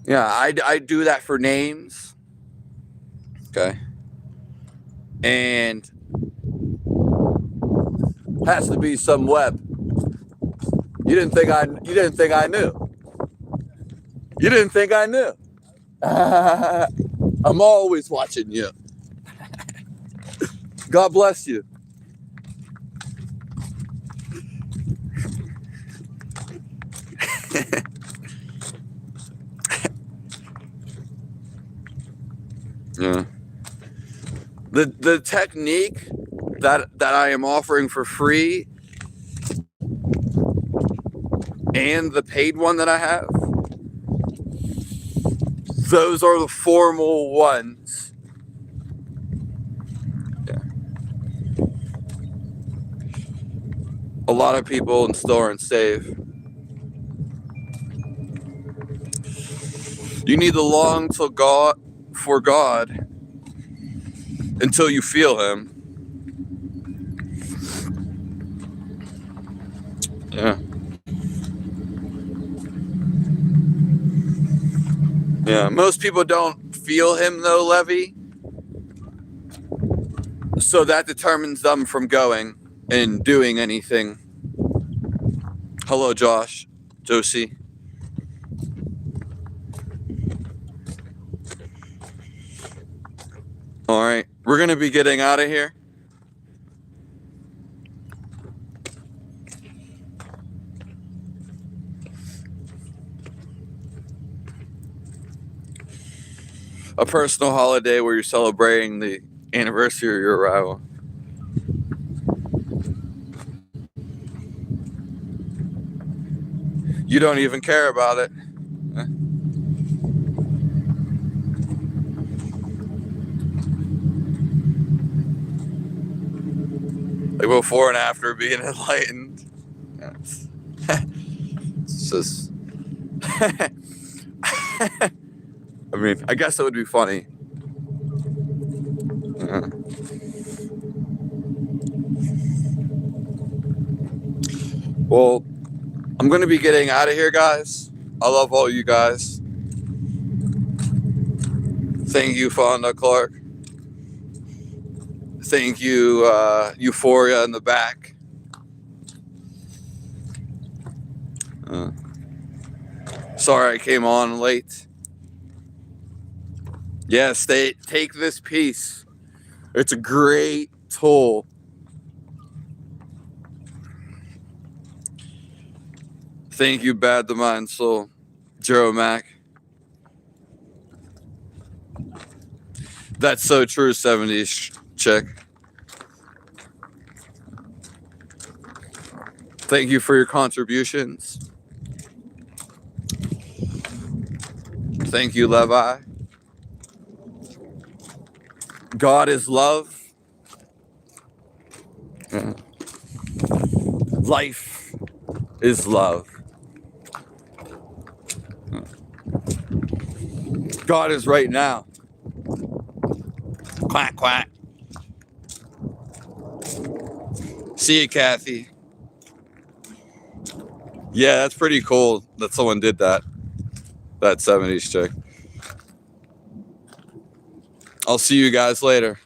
Yeah, I do that for names. Okay. And has to be some web. You didn't think I knew. You didn't think I knew. I'm always watching you. God bless you. Yeah. The technique that I am offering for free and the paid one that I have, those are the formal ones. Yeah. A lot of people still aren't safe. You need to long for God until you feel Him. Yeah. Yeah. Most people don't feel Him though, Levy. So that determines them from going and doing anything. Hello, Josie. All right, we're going to be getting out of here. A personal holiday where you're celebrating the anniversary of your arrival. You don't even care about it. Like before and after being enlightened. It's just... I mean, I guess it would be funny. Well, I'm going to be getting out of here, guys. I love all you guys. Thank you, Fonda Clark. Thank you, Euphoria in the back. Sorry I came on late. Yes, take this piece. It's a great tool. Thank you, Bad the Mind Soul. Jero Mac. That's so true, 70s chick. Thank you for your contributions. Thank you, Levi. God is love. Life is love. God is right now. Quack, quack. See you, Kathy. Yeah, that's pretty cool that someone did that. That 70s chick. I'll see you guys later.